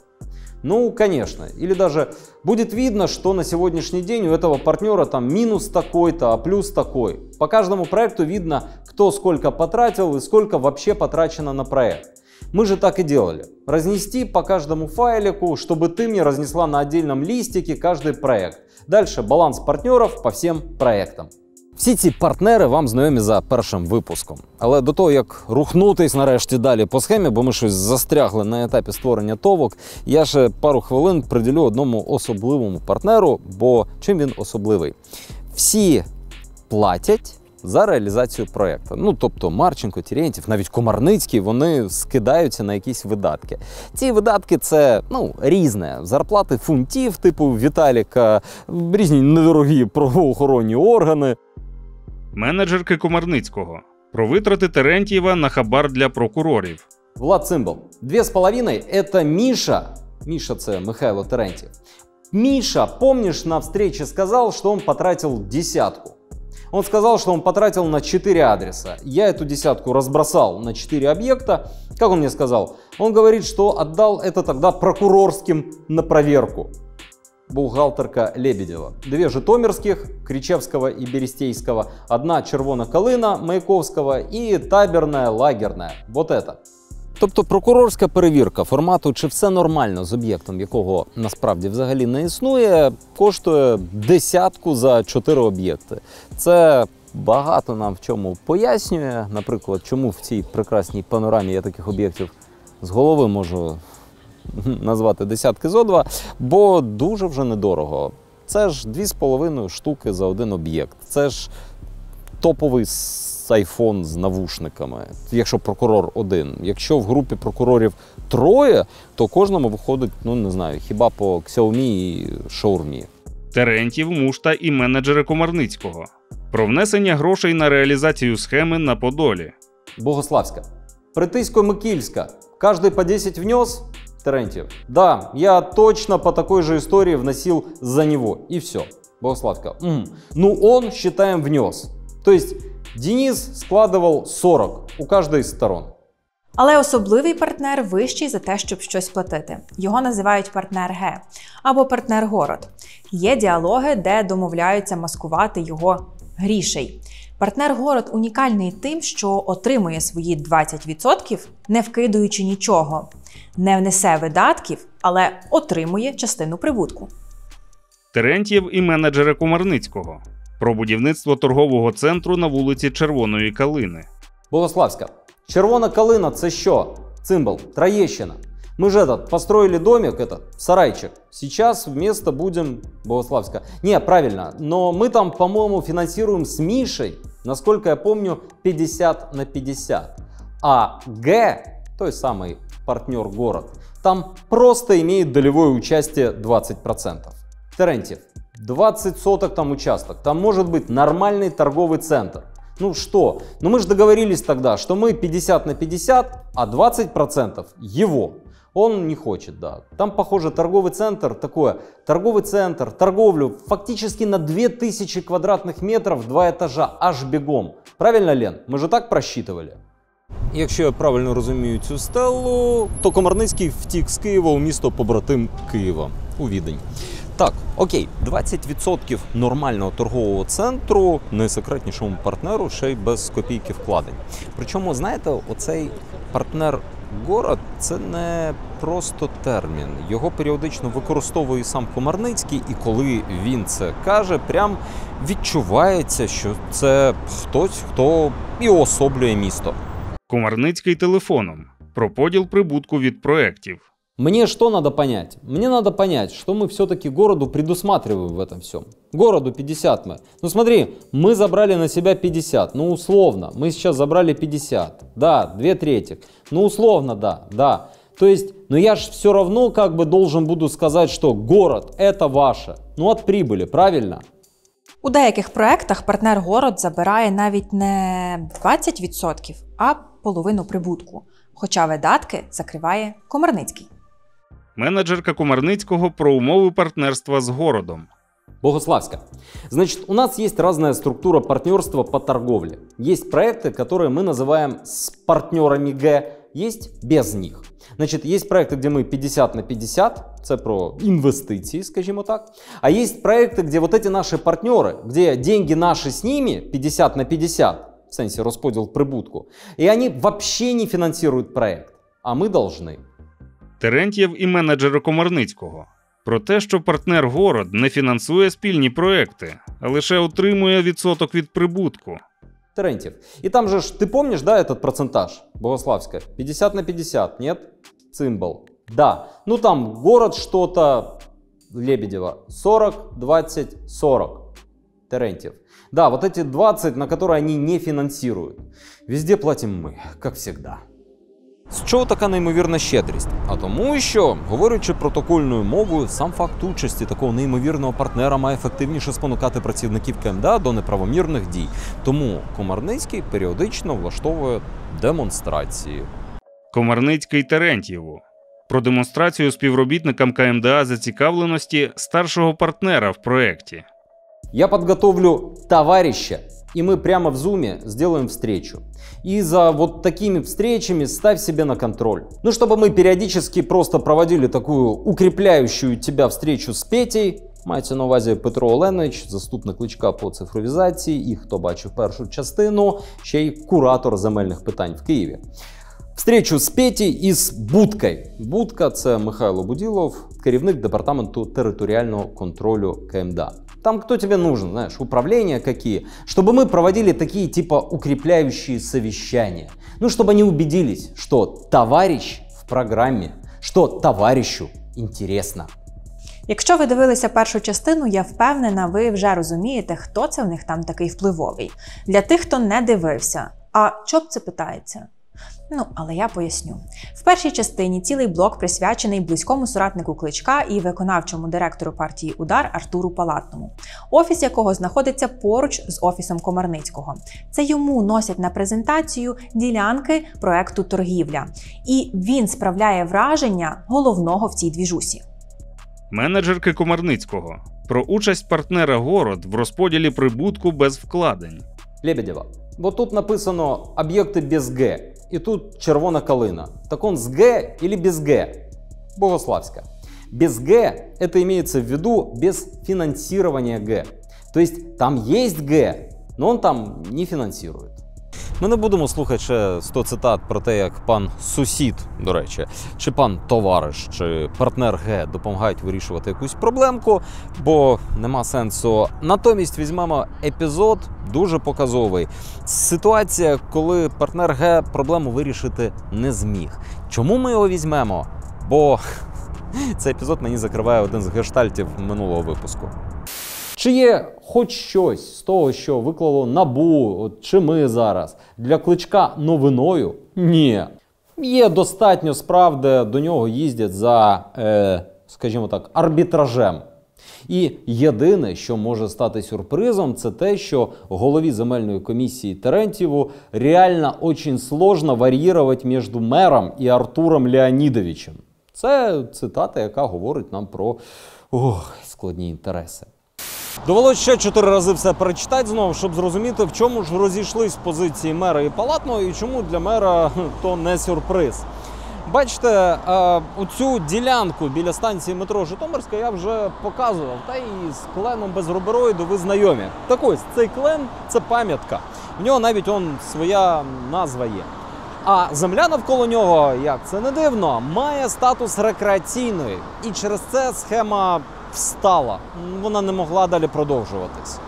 Ну, конечно. Или даже будет видно, что на сегодняшний день у этого партнера там минус такой-то, а плюс такой. По каждому проекту видно, кто сколько потратил и сколько вообще потрачено на проект. Мы же так и делали. Разнести по каждому файлику, чтобы ты мне разнесла на отдельном листике каждый проект. Дальше баланс партнеров по всем проектам. Всі ці партнери вам знайомі за першим випуском. Але до того, як рухнутись нарешті далі по схемі, бо ми щось застрягли на етапі створення товок, я ще пару хвилин приділю одному особливому партнеру, бо чим він особливий? Всі платять за реалізацію проєкту. Ну, тобто Марченко, Терентьєв, навіть Комарницький, вони скидаються на якісь видатки. Ці видатки – це, різне. Зарплати фунтів, типу Віталіка, різні недорогі правоохоронні органи. Менеджерки Комарницького. Про витрати Терентьєва на хабар для прокурорів. Влад Цимбал. 2,5 – це Міша. Миша – це Михайло Терентьєв. Миша, помнишь, на встрече сказал, что он потратил 10. Он сказал, что он потратил на 4 адреса. Я эту 10 разбросал на 4 объекта. Как он мне сказал? Он говорит, что отдал это тогда прокурорским на проверку. Бухгалтерка Лебедева. 2 житомирских, Кричевского и Берестейского. 1 Червона-Калина Маяковского и таберная, лагерная. Вот это. Тобто прокурорська перевірка формату, чи все нормально з об'єктом, якого насправді взагалі не існує, коштує 10 за 4 об'єкти. Це багато нам в чому пояснює. Наприклад, чому в цій прекрасній панорамі я таких об'єктів з голови можу назвати десятки зо 2, бо дуже вже недорого. Це ж 2,5 штуки за один об'єкт. Це ж топовий айфон з навушниками, якщо прокурор один. Якщо в групі прокурорів 3, то кожному виходить, не знаю, хіба по Xiaomi і Xiaomi. Терентьєв, Мушта і менеджери Комарницького. Про внесення грошей на реалізацію схеми на Подолі. Богославська. Притисько-Микільська. Каждый по 10 внес? Терентьев. Да, я точно по такой же истории вносил за него. И все. Богославка. Ну, он, считаем, внес. То есть Денис складывал 40 у каждой из сторон. Але особливий партнер вищий за те, щоб щось платити. Його називають партнер Г або партнер Город. Є діалоги, де домовляються маскувати його грішей. Партнер Город унікальний тим, що отримує свої 20%, не вкидуючи нічого. Не внесе видатків, але отримує частину прибутку. Терентьєв і менеджери Комарницького. Про будівництво торгового центру на вулиці Червоної Калини. Богославська. Червона Калина – це що? Цимбал, Троещина. Мы же построили домик, сарайчик. Сейчас вместо будем Богославска. Не, правильно, но мы там, по-моему, финансируем с Мишей, насколько я помню, 50/50. А Г, той самый партнер город, там просто имеет долевое участие 20%. Терентьев, 20 соток там участок, там может быть нормальный торговый центр. Ну что? Ну мы же договорились тогда, что мы 50/50, а 20% его. Он не хочет, да. Там, похоже, торговый центр, торговый центр, торговлю фактически на 2000 квадратных метров, 2 этажа, аж бегом. Правильно, Лен? Мы же так просчитывали? Якщо я правильно розумію цю стелу, то Комарницький втік з Києва у місто побратим Києва, у Відень. Так, окей, 20% нормального торгового центру найсекретнішому партнеру ще й без копійки вкладень. Причому, знаєте, оцей партнер город – це не просто термін. Його періодично використовує сам Комарницький, і коли він це каже, прям відчувається, що це хтось, хто і уособлює місто. Комарницький телефоном. Про поділ прибутку від проєктів. Мне что надо понять? Мне надо понять, что мы все-таки городу предусматриваем в этом всем. Городу 50 мы. Ну смотри, мы забрали на себя 50, ну условно. Мы сейчас забрали 50, да, 2/3. Ну условно, да. То есть, но я же все равно как бы должен буду сказать, что город это ваше. Ну от прибыли, правильно? У деяких проєктах партнер город забирає навіть не 20%, а половину прибутку. Хоча видатки закриває Комарницький. Менеджерка Комарницького про умови партнерства з городом. Богославска. Значит, у нас есть разная структура партнерства по торговле. Есть проекты, которые мы называем с партнерами Г, есть без них. Значит, есть проекты, где мы 50/50, це про інвестиції, скажімо так. А есть проекты, где вот эти наши партнеры, где деньги наши с ними 50/50, в сенсі розподіл прибутку, и они вообще не финансируют проект, а мы должны. Терентьєв і менеджери Комарницького. Про те, що партнер город не фінансує спільні проекти, а лише отримує відсоток від прибутку. Терентьев. И там же, ты помнишь, да, этот процентаж, Богославская? 50/50, нет? Цимбал. Да. Ну там город что-то, Лебедева, 40, 20, 40. Терентьев. Да, вот эти 20, на которые они не финансируют. Везде платим мы, как всегда. З чого така неймовірна щедрість? А тому, що, говорячи протокольною мовою, сам факт участі такого неймовірного партнера має ефективніше спонукати працівників КМДА до неправомірних дій. Тому Комарницький періодично влаштовує демонстрації. Комарницький Терентьєву. Про демонстрацію співробітникам КМДА зацікавленості старшого партнера в проєкті. Я подготовлю товарища, и мы прямо в зуме сделаем встречу. И за вот такими встречами ставь себе на контроль. Ну, чтобы мы периодически просто проводили такую укрепляющую тебя встречу с Петей. Мається на увазі Петро Оленович, заступник Кличка по цифровізації, і хто бачив першу частину, ще й куратор земельних питань в Києві. Встречу з Петей і з Будкою. Будка – це Михайло Буділов, керівник департаменту територіального контролю КМДА. Там кто тебе нужен, знаешь, управления какие, чтобы мы проводили такие типа укрепляющие совещания. Ну, чтобы они убедились, что товарищ в программе, что товарищу интересно. Якщо ви дивилися першу частину, я впевнена, ви вже розумієте, хто це в них там такий впливовий. Для тих, хто не дивився. А чого б це питається? Ну, але я поясню. В першій частині цілий блок присвячений близькому соратнику Кличка і виконавчому директору партії «Удар» Артуру Палатному, офіс якого знаходиться поруч з офісом Комарницького. Це йому носять на презентацію ділянки проекту «Торгівля». І він справляє враження головного в цій двіжусі. Менеджерки Комарницького. Про участь партнера город в розподілі прибутку без вкладень. Лебедева. Вот тут написано «объекты без Г», и тут «Червона Калина». Так он с Г или без Г? Богославска. Без Г это имеется в виду без финансирования Г. То есть там есть Г, но он там не финансирует. Ми не будемо слухати ще 100 цитат про те, як пан сусід, до речі, чи пан товариш, чи партнер Г допомагають вирішувати якусь проблемку, бо нема сенсу. Натомість візьмемо епізод дуже показовий. Ситуація, коли партнер Г проблему вирішити не зміг. Чому ми його візьмемо? Бо цей епізод мені закриває один з гештальтів минулого випуску. Чи є хоч щось з того, що виклало НАБУ, чи ми зараз, для Кличка новиною? Ні. Є достатньо справ, де до нього їздять за, скажімо так, арбітражем. І єдине, що може стати сюрпризом, це те, що голові земельної комісії Терентьєву реально дуже сложно вар'їрувати між мером і Артуром Леонідовичем. Це цитата, яка говорить нам про складні інтереси. Довелося ще 4 рази все перечитати знову, щоб зрозуміти, в чому ж розійшлись позиції мера і Палатного, і чому для мера то не сюрприз. Бачите, оцю ділянку біля станції метро Житомирська я вже показував, та і з кленом без рубероїду ви знайомі. Так ось, цей клен – це пам'ятка. В нього навіть своя назва є. А земля навколо нього, як це не дивно, має статус рекреаційної. І через це схема встала. Вона не могла далі продовжуватись.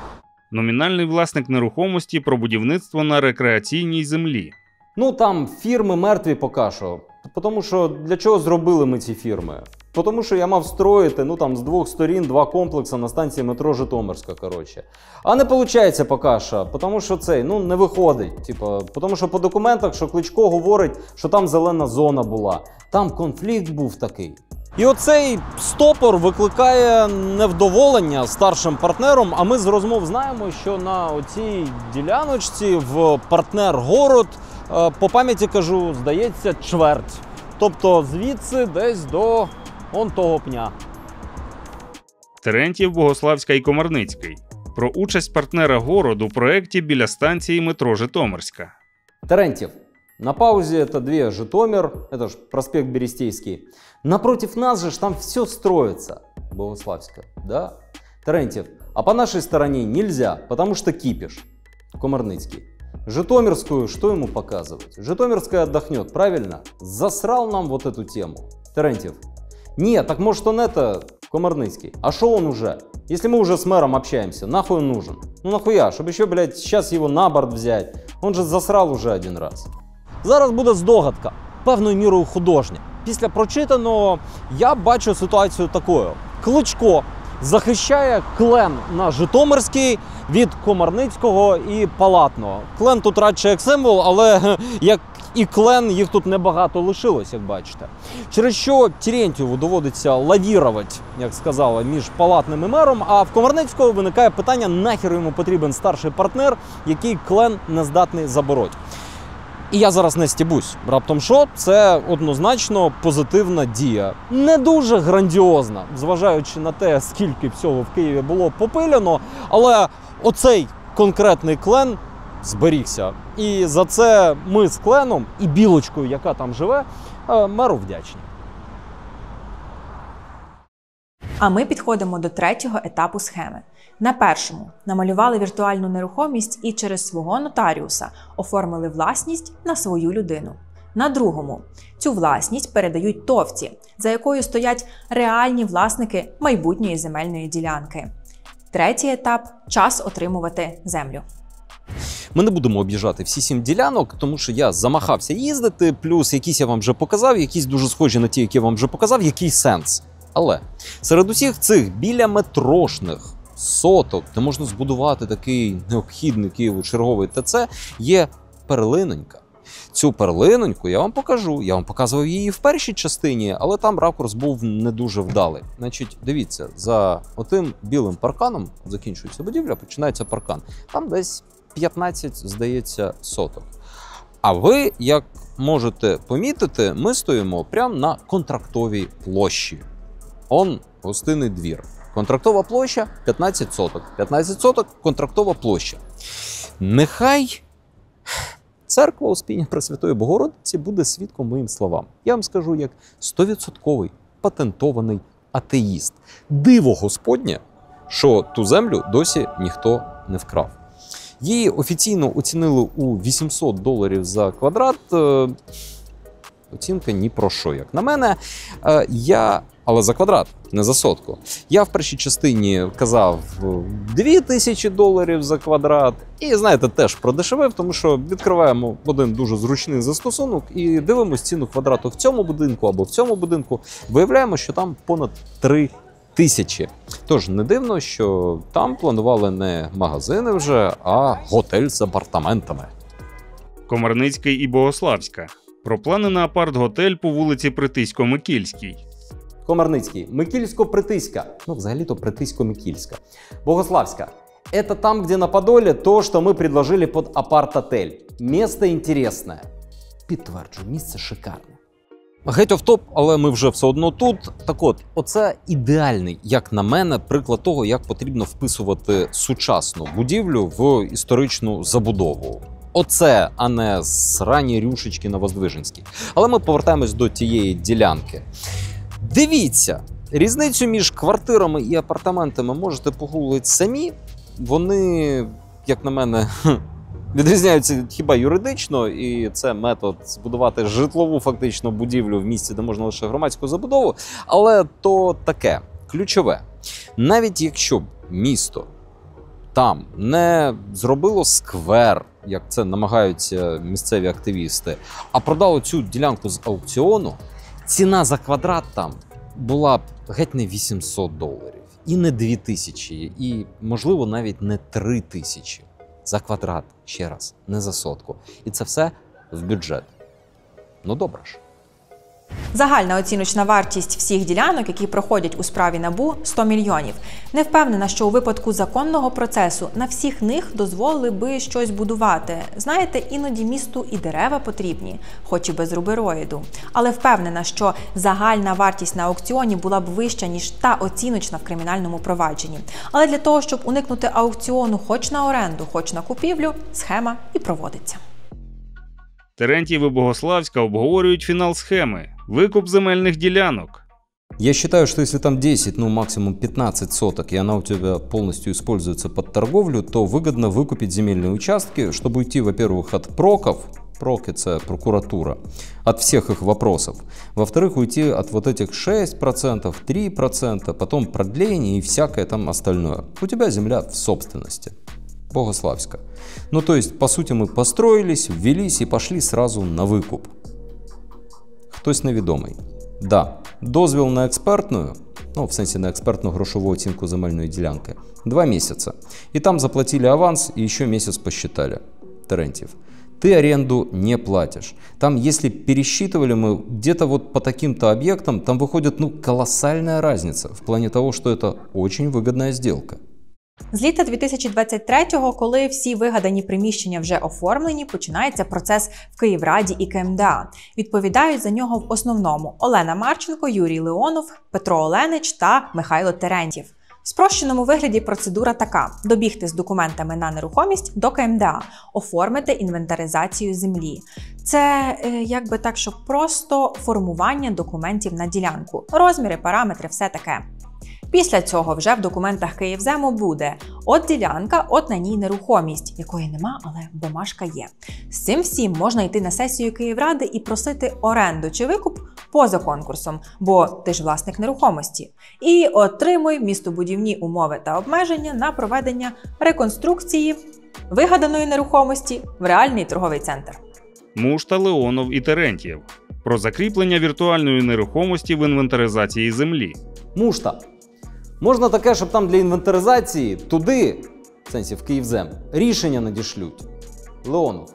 Номінальний власник нерухомості про будівництво на рекреаційній землі. Ну там фірми мертві поки що. Тому що для чого зробили ми ці фірми? Тому що я мав строїти, з 2 сторін 2 комплекси на станції метро Житомирська, коротше. А не виходить поки що, тому що не виходить. Тому що по документах, що Кличко говорить, що там зелена зона була. Там конфлікт був такий. І оцей стопор викликає невдоволення старшим партнером, а ми з розмов знаємо, що на оцій діляночці в партнер-город, по пам'яті кажу, здається, чверть. Тобто звідси десь до того пня. Терентьєв, Богославська і Комарницький. Про участь партнера городу у проєкті біля станції метро Житомирська. Терентьєв. На паузе это 2 Житомир, это ж проспект Берестейский. Напротив нас же там все строится. Богославская, да? Терентьев. А по нашей стороне нельзя, потому что кипиш. Комарницкий. Житомирскую что ему показывать? Житомирская отдохнет, правильно? Засрал нам вот эту тему. Терентьев. Нет, так может он Комарницкий. А что он уже? Если мы уже с мэром общаемся, нахуй он нужен? Ну нахуя? Чтобы еще, блядь, сейчас его на борт взять. Он же засрал уже 1 раз. Зараз буде здогадка, певною мірою художня. Після прочитаного я бачу ситуацію такою. Кличко захищає клен на Житомирській від Комарницького і Палатного. Клен тут радше як символ, але як і клен, їх тут небагато лишилось, як бачите. Через що Терентьєву доводиться лавірувати, як сказала, між Палатним і мером, а в Комарницького виникає питання, нахер йому потрібен старший партнер, який клен не здатний забороть. І я зараз не стібусь. Раптом що? Це однозначно позитивна дія. Не дуже грандіозна, зважаючи на те, скільки всього в Києві було попиляно, але оцей конкретний клен зберігся. І за це ми з кленом і білочкою, яка там живе, меру вдячні. А ми підходимо до 3-го етапу схеми. На першому намалювали віртуальну нерухомість і через свого нотаріуса оформили власність на свою людину. На другому цю власність передають товці, за якою стоять реальні власники майбутньої земельної ділянки. 3-й етап – час отримувати землю. Ми не будемо об'їжджати всі 7 ділянок, тому що я замахався їздити, плюс якісь я вам вже показав, якісь дуже схожі на ті, які я вам вже показав, який сенс. Але серед усіх цих біля метрошних соток, де можна збудувати такий необхідний Києву черговий ТЦ, є перлинонька. Цю перлиноньку я вам покажу. Я вам показував її в першій частині, але там ракурс був не дуже вдалий. Значить, дивіться, за отим білим парканом закінчується будівля, починається паркан. Там десь 15, здається, соток. А ви, як можете помітити, ми стоїмо прямо на контрактовій площі. Он гостинний двір. Контрактова площа 15 соток. 15 соток – контрактова площа. Нехай церква Успіння Пресвятої Богородиці буде свідком моїм словам. Я вам скажу, як 100% патентований атеїст. Диво Господнє, що ту землю досі ніхто не вкрав. Її офіційно оцінили у $800 за квадрат. Оцінка ні про що, як на мене. Але за квадрат, не за сотку. Я в першій частині казав $2000 за квадрат. І, знаєте, теж продешевив, тому що відкриваємо один дуже зручний застосунок і дивимося ціну квадрату в цьому будинку або в цьому будинку. Виявляємо, що там понад 3000. Тож не дивно, що там планували не магазини вже, а готель з апартаментами. Комарницький і Богославська. Про плани на апарт-готель по вулиці Притисько-Микільській. Комарницький, Микільсько-Притиська. Ну, взагалі-то Притисько-Микільська. Богославська. Это там, где на Подоле, то, что мы предложили под апарт-отель. Место интересное. Підтверджую, місце шикарне. Геть офтоп, але ми вже все одно тут. Так от, оце ідеальний, як на мене, приклад того, як потрібно вписувати сучасну будівлю в історичну забудову. Оце, а не срані рюшечки на Воздвиженській. Але ми повертаємось до тієї ділянки. Дивіться, різницю між квартирами і апартаментами можете погуглити самі. Вони, як на мене, відрізняються хіба юридично, і це метод збудувати житлову фактично будівлю в місці, де можна лише громадську забудову. Але то таке, ключове. Навіть якщо б місто там не зробило сквер, як це намагаються місцеві активісти, а продало цю ділянку з аукціону, ціна за квадрат там була б геть не $800, і не 2000, і, можливо, навіть не 3000 за квадрат, ще раз, не за сотку. І це все в бюджет. Ну добре ж. Загальна оціночна вартість всіх ділянок, які проходять у справі НАБУ – 100 мільйонів. Не впевнена, що у випадку законного процесу на всіх них дозволили би щось будувати. Знаєте, іноді місту і дерева потрібні, хоч і без рубероїду. Але впевнена, що загальна вартість на аукціоні була б вища, ніж та оціночна в кримінальному провадженні. Але для того, щоб уникнути аукціону хоч на оренду, хоч на купівлю, схема і проводиться. Терентьєв і Богославська обговорюють фінал схеми – викуп земельних ділянок. Я считаю, что если там 10, ну максимум 15 соток, и она у тебя полностью используется под торговлю, то выгодно выкупить земельные участки, чтобы уйти, во-первых, от проков, прок – это прокуратура, от всех их вопросов. Во-вторых, уйти от вот этих 6%, 3%, потом продление и всякое там остальное. У тебя земля в собственности. Богославська. Ну, то есть, по сути, мы построились, ввелись и пошли сразу на выкуп. Хтось невідомий. Да, дозвіл на експертну, ну, в сенсі на експертну грошову оцінку земельної ділянки, 2 месяца. И там заплатили аванс и еще месяц посчитали. Терентьев, ты аренду не платишь. Там, если пересчитывали мы где-то вот по таким-то объектам, там выходит, ну, колоссальная разница в плане того, что это очень выгодная сделка. З літа 2023-го, коли всі вигадані приміщення вже оформлені, починається процес в Київраді і КМДА. Відповідають за нього в основному Олена Марченко, Юрій Леонов, Петро Оленич та Михайло Терентьєв. В спрощеному вигляді процедура така – добігти з документами на нерухомість до КМДА, оформити інвентаризацію землі. Це, якби так, що просто формування документів на ділянку. Розміри, параметри, все таке. Після цього вже в документах Київзему буде от ділянка, от на ній нерухомість, якої нема, але бумажка є. З цим всім можна йти на сесію Київради і просити оренду чи викуп поза конкурсом, бо ти ж власник нерухомості. І отримуй містобудівні умови та обмеження на проведення реконструкції вигаданої нерухомості в реальний торговий центр. Мушта, Леонов і Терентьєв. Про закріплення віртуальної нерухомості в інвентаризації землі. Мушта. Можна таке, щоб там для інвентаризації туди, в сенсі в Київзем, рішення надішлють. Леонов.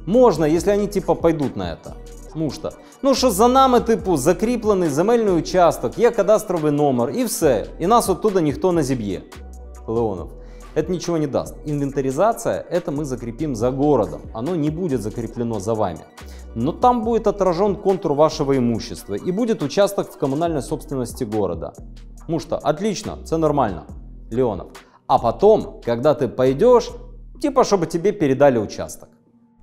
Можна, якщо вони типа пойдуть на це. Мушта. Ну що за нами, типу, закріплений земельний участок, є кадастровий номер і все. І нас оттуда ніхто не зіб'є. Леонов. Это ничего не даст. Инвентаризация, это мы закрепим за городом. Оно не будет закреплено за вами. Но там будет отражен контур вашего имущества и будет участок в коммунальной собственности города. Мушта, отлично, це нормально. Леонов. А потом, когда ты пойдешь, типа, чтобы тебе передали участок.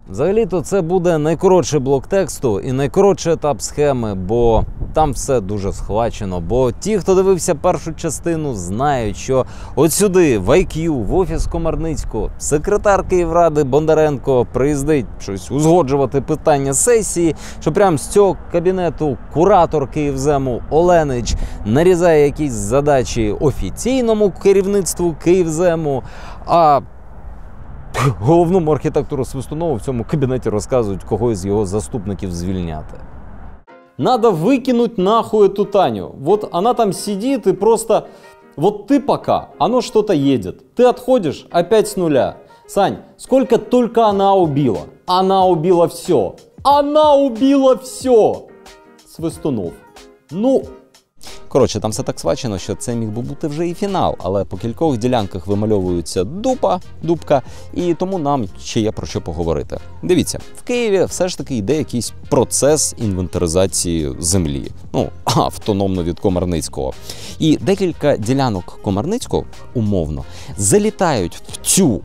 Взагалі-то це буде найкоротший блок тексту і найкоротший етап схеми, бо там все дуже схвачено. Бо ті, хто дивився першу частину, знають, що от сюди, в IQ, в офіс Комарницького, секретар Київради Бондаренко приїздить щось узгоджувати питання сесії, що прямо з цього кабінету куратор Київзему Оленич нарізає якісь задачі офіційному керівництву Київзему, а головному архітектору Свистунову в цьому кабінеті розказують, кого із його заступників звільняти. Надо выкинуть нахуй эту Таню. Вот она там сидит и просто... Вот ты пока, оно что-то едет. Ты отходишь опять с нуля. Сань, сколько только она убила? Она убила все. Она убила все! Свистунов. Ну... Коротше, там все так свачено, що це міг би бути вже і фінал, але по кількох ділянках вимальовується дупка, і тому нам ще є про що поговорити. Дивіться, в Києві все ж таки йде якийсь процес інвентаризації землі, автономно від Комарницького. І декілька ділянок Комарницького, умовно, залітають в цю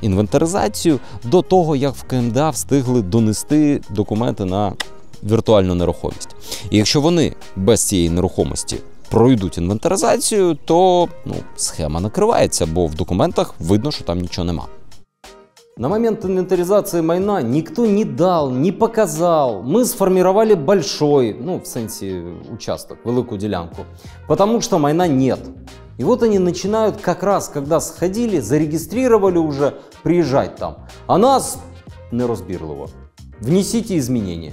інвентаризацію до того, як в КМДА встигли донести документи на віртуальну нерухомість. І якщо вони без цієї нерухомості пройдуть інвентаризацію, то схема накривається, бо в документах видно, що там нічого нема. На момент инвентаризации майна никто не дал, не показал. Мы сформировали большой, в сенсе участок, великую делянку, потому что майна нет. И вот они начинают как раз, когда сходили, зарегистрировали уже, приезжать там. А нас нерозбірливо. Внесите изменения.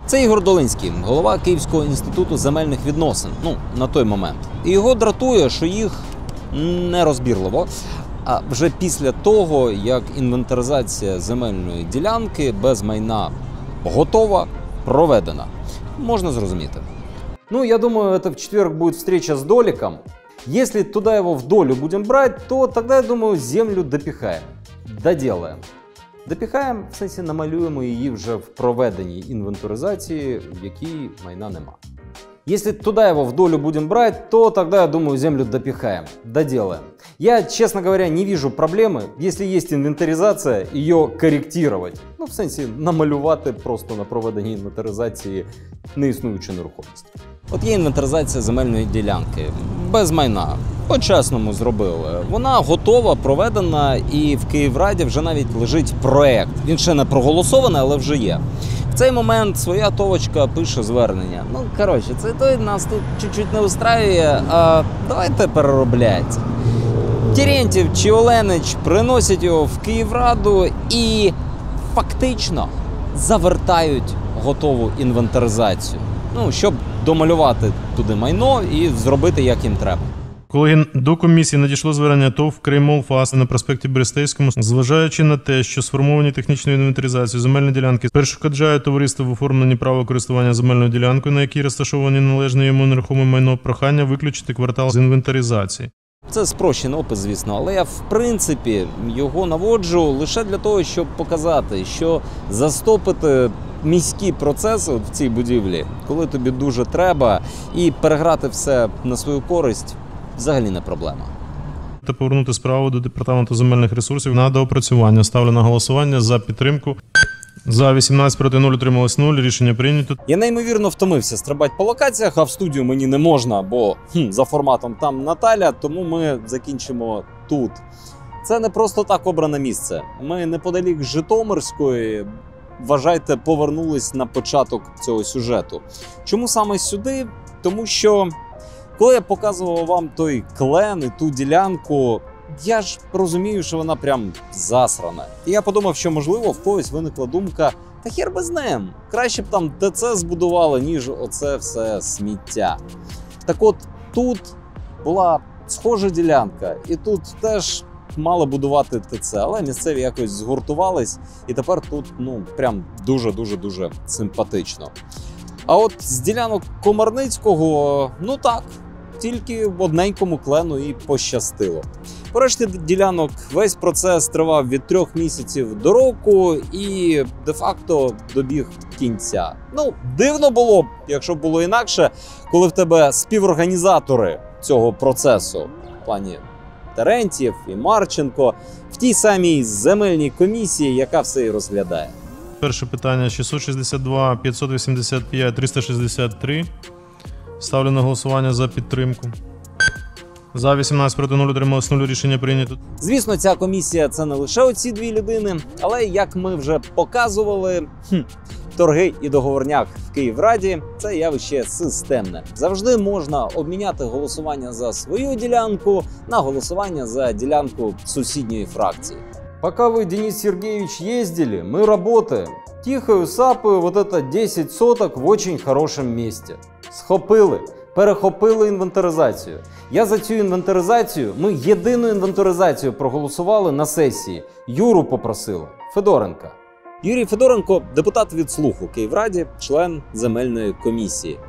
Це Ігор Долинський, голова Київського інституту земельних відносин, на той момент. І його дратує, що їх нерозбірливо. А вже після того, як інвентаризація земельної ділянки без майна готова, проведена. Можна зрозуміти. Я думаю, это в четверг будет встреча с Доликом. Если туда его в долю будем брать, то тогда, я думаю, землю допихаем, доделаем. Допихаємо, в сенсі намалюємо її вже в проведеній інвентаризації, в якій майна нема. Если туда его в долю будем брать, то тогда, я думаю, землю допихаем, доделаем. Я, честно говоря, не вижу проблемы, если есть инвентаризация, ее корректировать. В сенсі намалювати просто на проведеній інвентаризації неіснуючу нерухомість. От є інвентаризація земельної ділянки, без майна, по-чесному зробили. Вона готова, проведена, і в Київраді вже навіть лежить проект. Він ще не проголосований, але вже є. В цей момент своя товочка пише звернення. Це той нас тут чуть-чуть не устраює, а давайте переробляти. Терентьєв чи Оленич приносять його в Київраду і фактично завертають готову інвентаризацію. Щоб домалювати туди майно і зробити, як їм треба. Коли до комісії надійшло звернення ТОВ «Кримолфас» на проспекті Берестейському, зважаючи на те, що сформовані технічною інвентаризацією земельні ділянки перешкоджають товариству в оформленні права користування земельною ділянкою, на якій розташовані належне йому нерухоме майно, прохання виключити квартал з інвентаризації. Це спрощений опис, звісно, але я, в принципі, його наводжу лише для того, щоб показати, що застопити міські процеси в цій будівлі, коли тобі дуже треба, і переграти все на свою користь, взагалі не проблема. Та повернути справу до Департаменту земельних ресурсів на доопрацювання. Ставлю на голосування за підтримку. За 18 проти 0 утрималось 0. Рішення прийнято. Я неймовірно втомився стрибати по локаціях, а в студію мені не можна, бо за форматом там Наталя, тому ми закінчимо тут. Це не просто так обране місце. Ми неподалік Житомирської, вважайте, повернулись на початок цього сюжету. Чому саме сюди? Тому що, коли я показував вам той клен і ту ділянку, я ж розумію, що вона прям засрана. І я подумав, що, можливо, в когось виникла думка, та хер би з ним, краще б там ТЦ збудували, ніж оце все сміття. Так от, тут була схожа ділянка, і тут теж мали будувати ТЦ, але місцеві якось згуртувались, і тепер тут, прям дуже-дуже-дуже симпатично. А от з ділянок Комарницького, так, тільки в одненькому клену і пощастило. По решті ділянок весь процес тривав від 3 місяців до року і де-факто добіг кінця. Дивно було б, якщо б було інакше, коли в тебе співорганізатори цього процесу, в плані Терентьєв, і Марченко в тій самій земельній комісії, яка все і розглядає. Перше питання 662, 585, 363. Ставлю на голосування за підтримку. За 18 проти 0 утрималось 0, рішення прийнято. Звісно, ця комісія – це не лише оці дві людини, але, як ми вже показували, торги і договорняк в Київраді – це явище системне. Завжди можна обміняти голосування за свою ділянку на голосування за ділянку сусідньої фракції. Пока вы, Денис Сергеевич, ездили, мы работаем. Тихою сапою вот это 10 соток в очень хорошем месте. Схопили, перехопили інвентаризацію. Я за цю інвентаризацію, ми єдину інвентаризацію проголосували на сесії. Юру попросили, Федоренка. Юрій Федоренко – депутат від «Слуху» Київраді, член земельної комісії.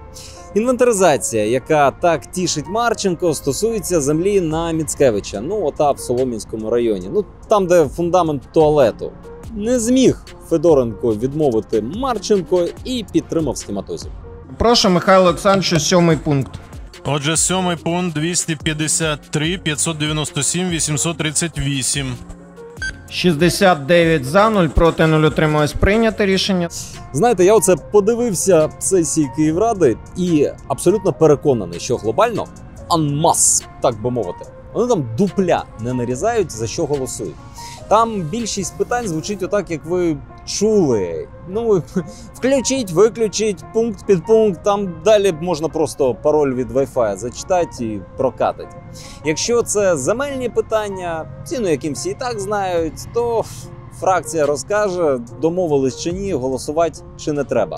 Інвентаризація, яка так тішить Марченко, стосується землі на Міцкевича, ота в Солом'янському районі, там, де фундамент туалету. Не зміг Федоренко відмовити Марченко і підтримав схематозів. Прошу, Михайло Олександрович, 7-й пункт. Отже, 7-й пункт 253, 597, 838. 69 за, 0 проти, 0 утрималось, прийняте рішення. Знаєте, я оце подивився сесії Київради і абсолютно переконаний, що глобально анмас, так би мовити, вони там дупля не нарізають, за що голосують. Там більшість питань звучить отак, як ви чули. Включіть, виключіть, пункт під пункт, там далі можна просто пароль від Wi-Fi зачитати і прокатити. Якщо це земельні питання, ціну яким всі і так знають, то фракція розкаже, домовились чи ні, голосувати чи не треба.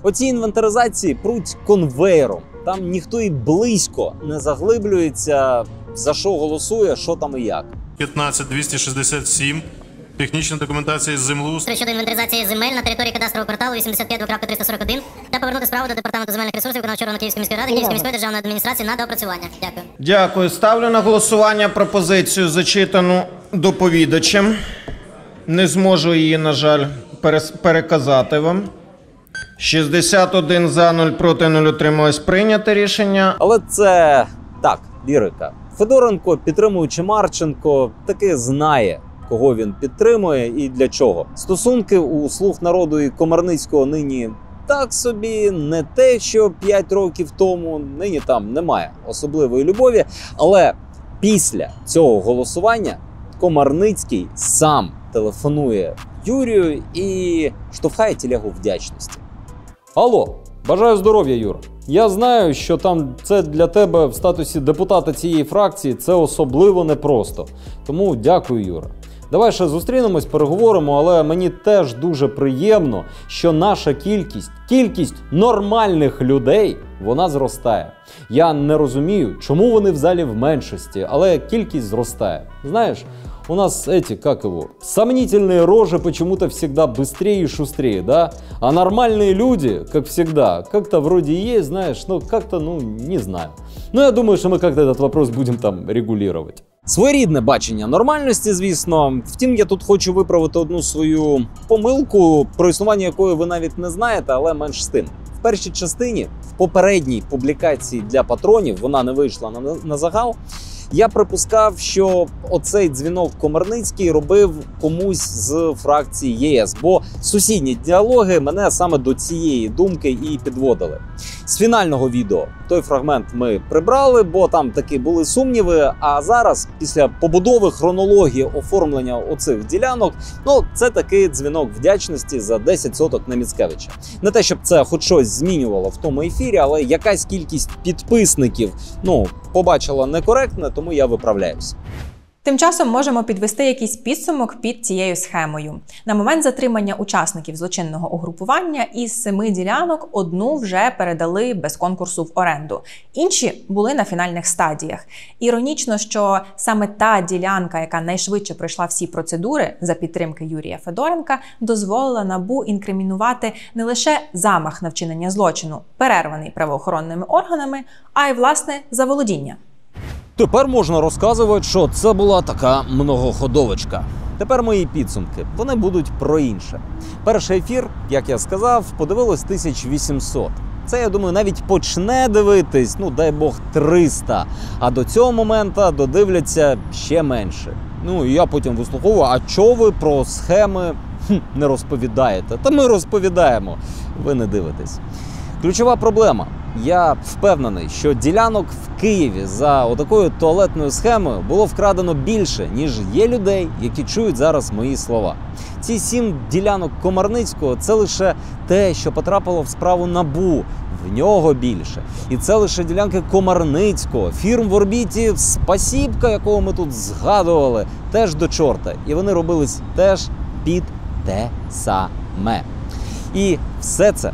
Оці інвентаризації пруть конвейером. Там ніхто і близько не заглиблюється, за що голосує, що там і як. 15-267. Технічна документація з землеустрою щодо інвентаризації земель на території кадастрового кварталу 85.341 та повернути справу до Департаменту земельних ресурсів виконавчого органу Київської міської ради, Київської міської державної адміністрації на доопрацювання. Дякую. Дякую. Ставлю на голосування пропозицію, зачитану доповідачем. Не зможу її, на жаль, переказати вам. 61 за, 0 проти, 0 утрималось, прийняте рішення. Але це так, лірика. Федоренко, підтримуючи Марченко, таки знає, кого він підтримує і для чого. Стосунки у «Слуг народу» і Комарницького нині так собі, не те, що 5 років тому, нині там немає особливої любові. Але після цього голосування Комарницький сам телефонує Юрію і штовхає телегу вдячності. Алло, бажаю здоров'я, Юр. Я знаю, що там це для тебе в статусі депутата цієї фракції це особливо непросто. Тому дякую, Юра. Давай ще зустрінемось, переговоримо, але мені теж дуже приємно, що наша кількість нормальних людей, вона зростає. Я не розумію, чому вони в залі в меншості, але кількість зростає. Знаєш, у нас сомнительные рожи почему-то всегда быстрее и шустрее, да? А нормальные люди, как всегда, как-то вроде и есть, знаешь, не знаю. Я думаю, что мы как-то этот вопрос будем там регулировать. Своєрідне бачення нормальності, звісно. Втім, я тут хочу виправити одну свою помилку, про існування якої ви навіть не знаєте, але менш з тим. В першій частині, в попередній публікації для патронів, вона не вийшла на загал, я припускав, що оцей дзвінок Комарницький робив комусь з фракції ЄС, бо сусідні діалоги мене саме до цієї думки і підводили. З фінального відео той фрагмент ми прибрали, бо там таки були сумніви, а зараз, після побудови хронології оформлення оцих ділянок, це такий дзвінок вдячності за 10 соток на Міцкевича. Не те, щоб це хоч щось змінювало в тому ефірі, але якась кількість підписників, побачила некоректне, тому я виправляюся. Тим часом можемо підвести якийсь підсумок під цією схемою. На момент затримання учасників злочинного угрупування із 7 ділянок одну вже передали без конкурсу в оренду. Інші були на фінальних стадіях. Іронічно, що саме та ділянка, яка найшвидше пройшла всі процедури за підтримки Юрія Федоренка, дозволила НАБУ інкримінувати не лише замах на вчинення злочину, перерваний правоохоронними органами, а й, власне, заволодіння. Тепер можна розказувати, що це була така многоходовочка. Тепер мої підсумки. Вони будуть про інше. Перший ефір, як я сказав, подивилось 1800. Це, я думаю, навіть почне дивитись, ну дай Бог, 300. А до цього моменту додивляться ще менше. Ну і я потім вислуховую, а чого ви про схеми не розповідаєте? Та ми розповідаємо, ви не дивитесь. Ключова проблема. Я впевнений, що ділянок в Києві за отакою туалетною схемою було вкрадено більше, ніж є людей, які чують зараз мої слова. Ці 7 ділянок Комарницького – це лише те, що потрапило в справу НАБУ. В нього більше. І це лише ділянки Комарницького. Фірм в орбіті «Спасібка», якого ми тут згадували, теж до чорта. І вони робились теж під те саме. І все це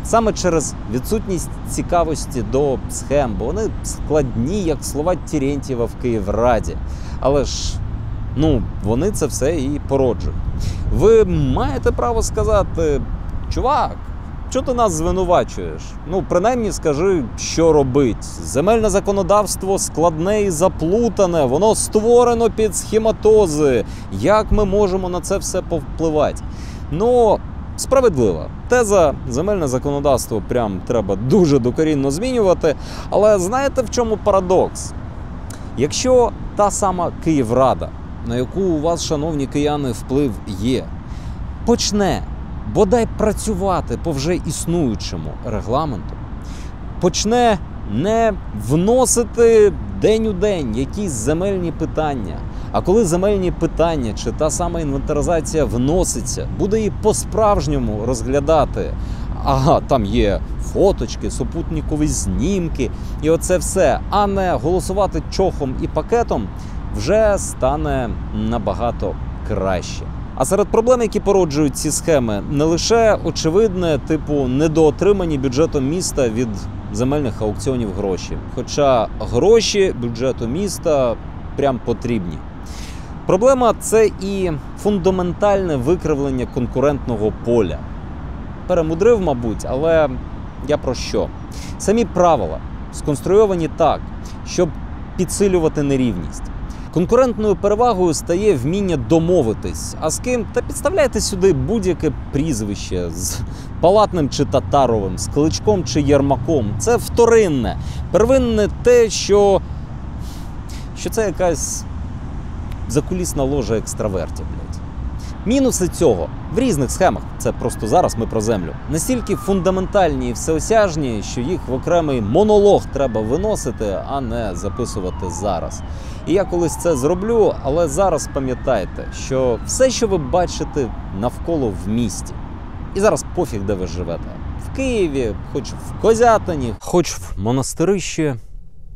саме через відсутність цікавості до схем, бо вони складні, як слова Терентьєва в Київраді. Але ж, вони це все і породжують. Ви маєте право сказати: чувак, чого ти нас звинувачуєш? Принаймні скажи, що робить. Земельне законодавство складне і заплутане, воно створено під схематози. Як ми можемо на це все повпливати? Справедлива теза, земельне законодавство прям треба дуже докорінно змінювати. Але знаєте, в чому парадокс? Якщо та сама Київрада, на яку у вас, шановні кияни, вплив є, почне бодай працювати по вже існуючому регламенту, почне не вносити день у день якісь земельні питання, а коли земельні питання чи та сама інвентаризація вноситься, буде її по-справжньому розглядати. Ага, там є фоточки, супутникові знімки і оце все, а не голосувати чохом і пакетом, вже стане набагато краще. А серед проблем, які породжують ці схеми, не лише очевидне, типу недоотримані бюджетом міста від земельних аукціонів гроші. Хоча гроші бюджету міста прям потрібні. Проблема – це і фундаментальне викривлення конкурентного поля. Перемудрив, мабуть, але я про що? Самі правила сконструйовані так, щоб підсилювати нерівність. Конкурентною перевагою стає вміння домовитись. А з ким? Та підставляйте сюди будь-яке прізвище з Палатним чи Татаровим, з Кличком чи Єрмаком. Це вторинне. Первинне те, що це якась закулісна ложа екстравертів, блядь. Мінуси цього в різних схемах, це просто зараз ми про землю, настільки фундаментальні і всеосяжні, що їх в окремий монолог треба виносити, а не записувати зараз. І я колись це зроблю, але зараз пам'ятайте, що все, що ви бачите навколо в місті, і зараз пофіг, де ви живете, в Києві, хоч в Козятині, хоч в Монастирищі,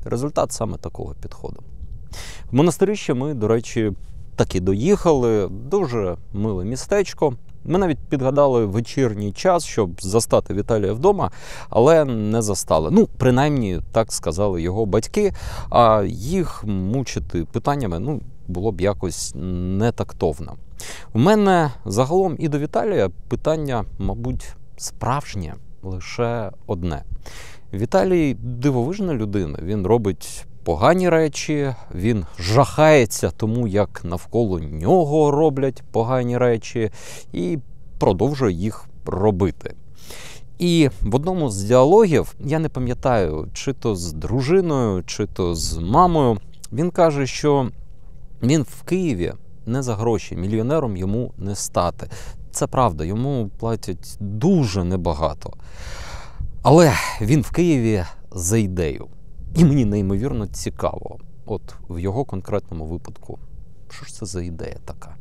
результат саме такого підходу. В Монастирище ми, до речі, таки доїхали, дуже миле містечко. Ми навіть підгадали вечірній час, щоб застати Віталія вдома, але не застали. Принаймні, так сказали його батьки, а їх мучити питаннями, було б якось нетактовно. У мене загалом і до Віталія питання, мабуть, справжнє, лише одне. Віталій дивовижна людина, він робить погані речі, він жахається тому, як навколо нього роблять погані речі, і продовжує їх робити. І в одному з діалогів, я не пам'ятаю, чи то з дружиною, чи то з мамою, він каже, що він в Києві не за гроші, мільйонером йому не стати. Це правда, йому платять дуже небагато. Але він в Києві за ідею. І мені неймовірно цікаво, от в його конкретному випадку, що ж це за ідея така?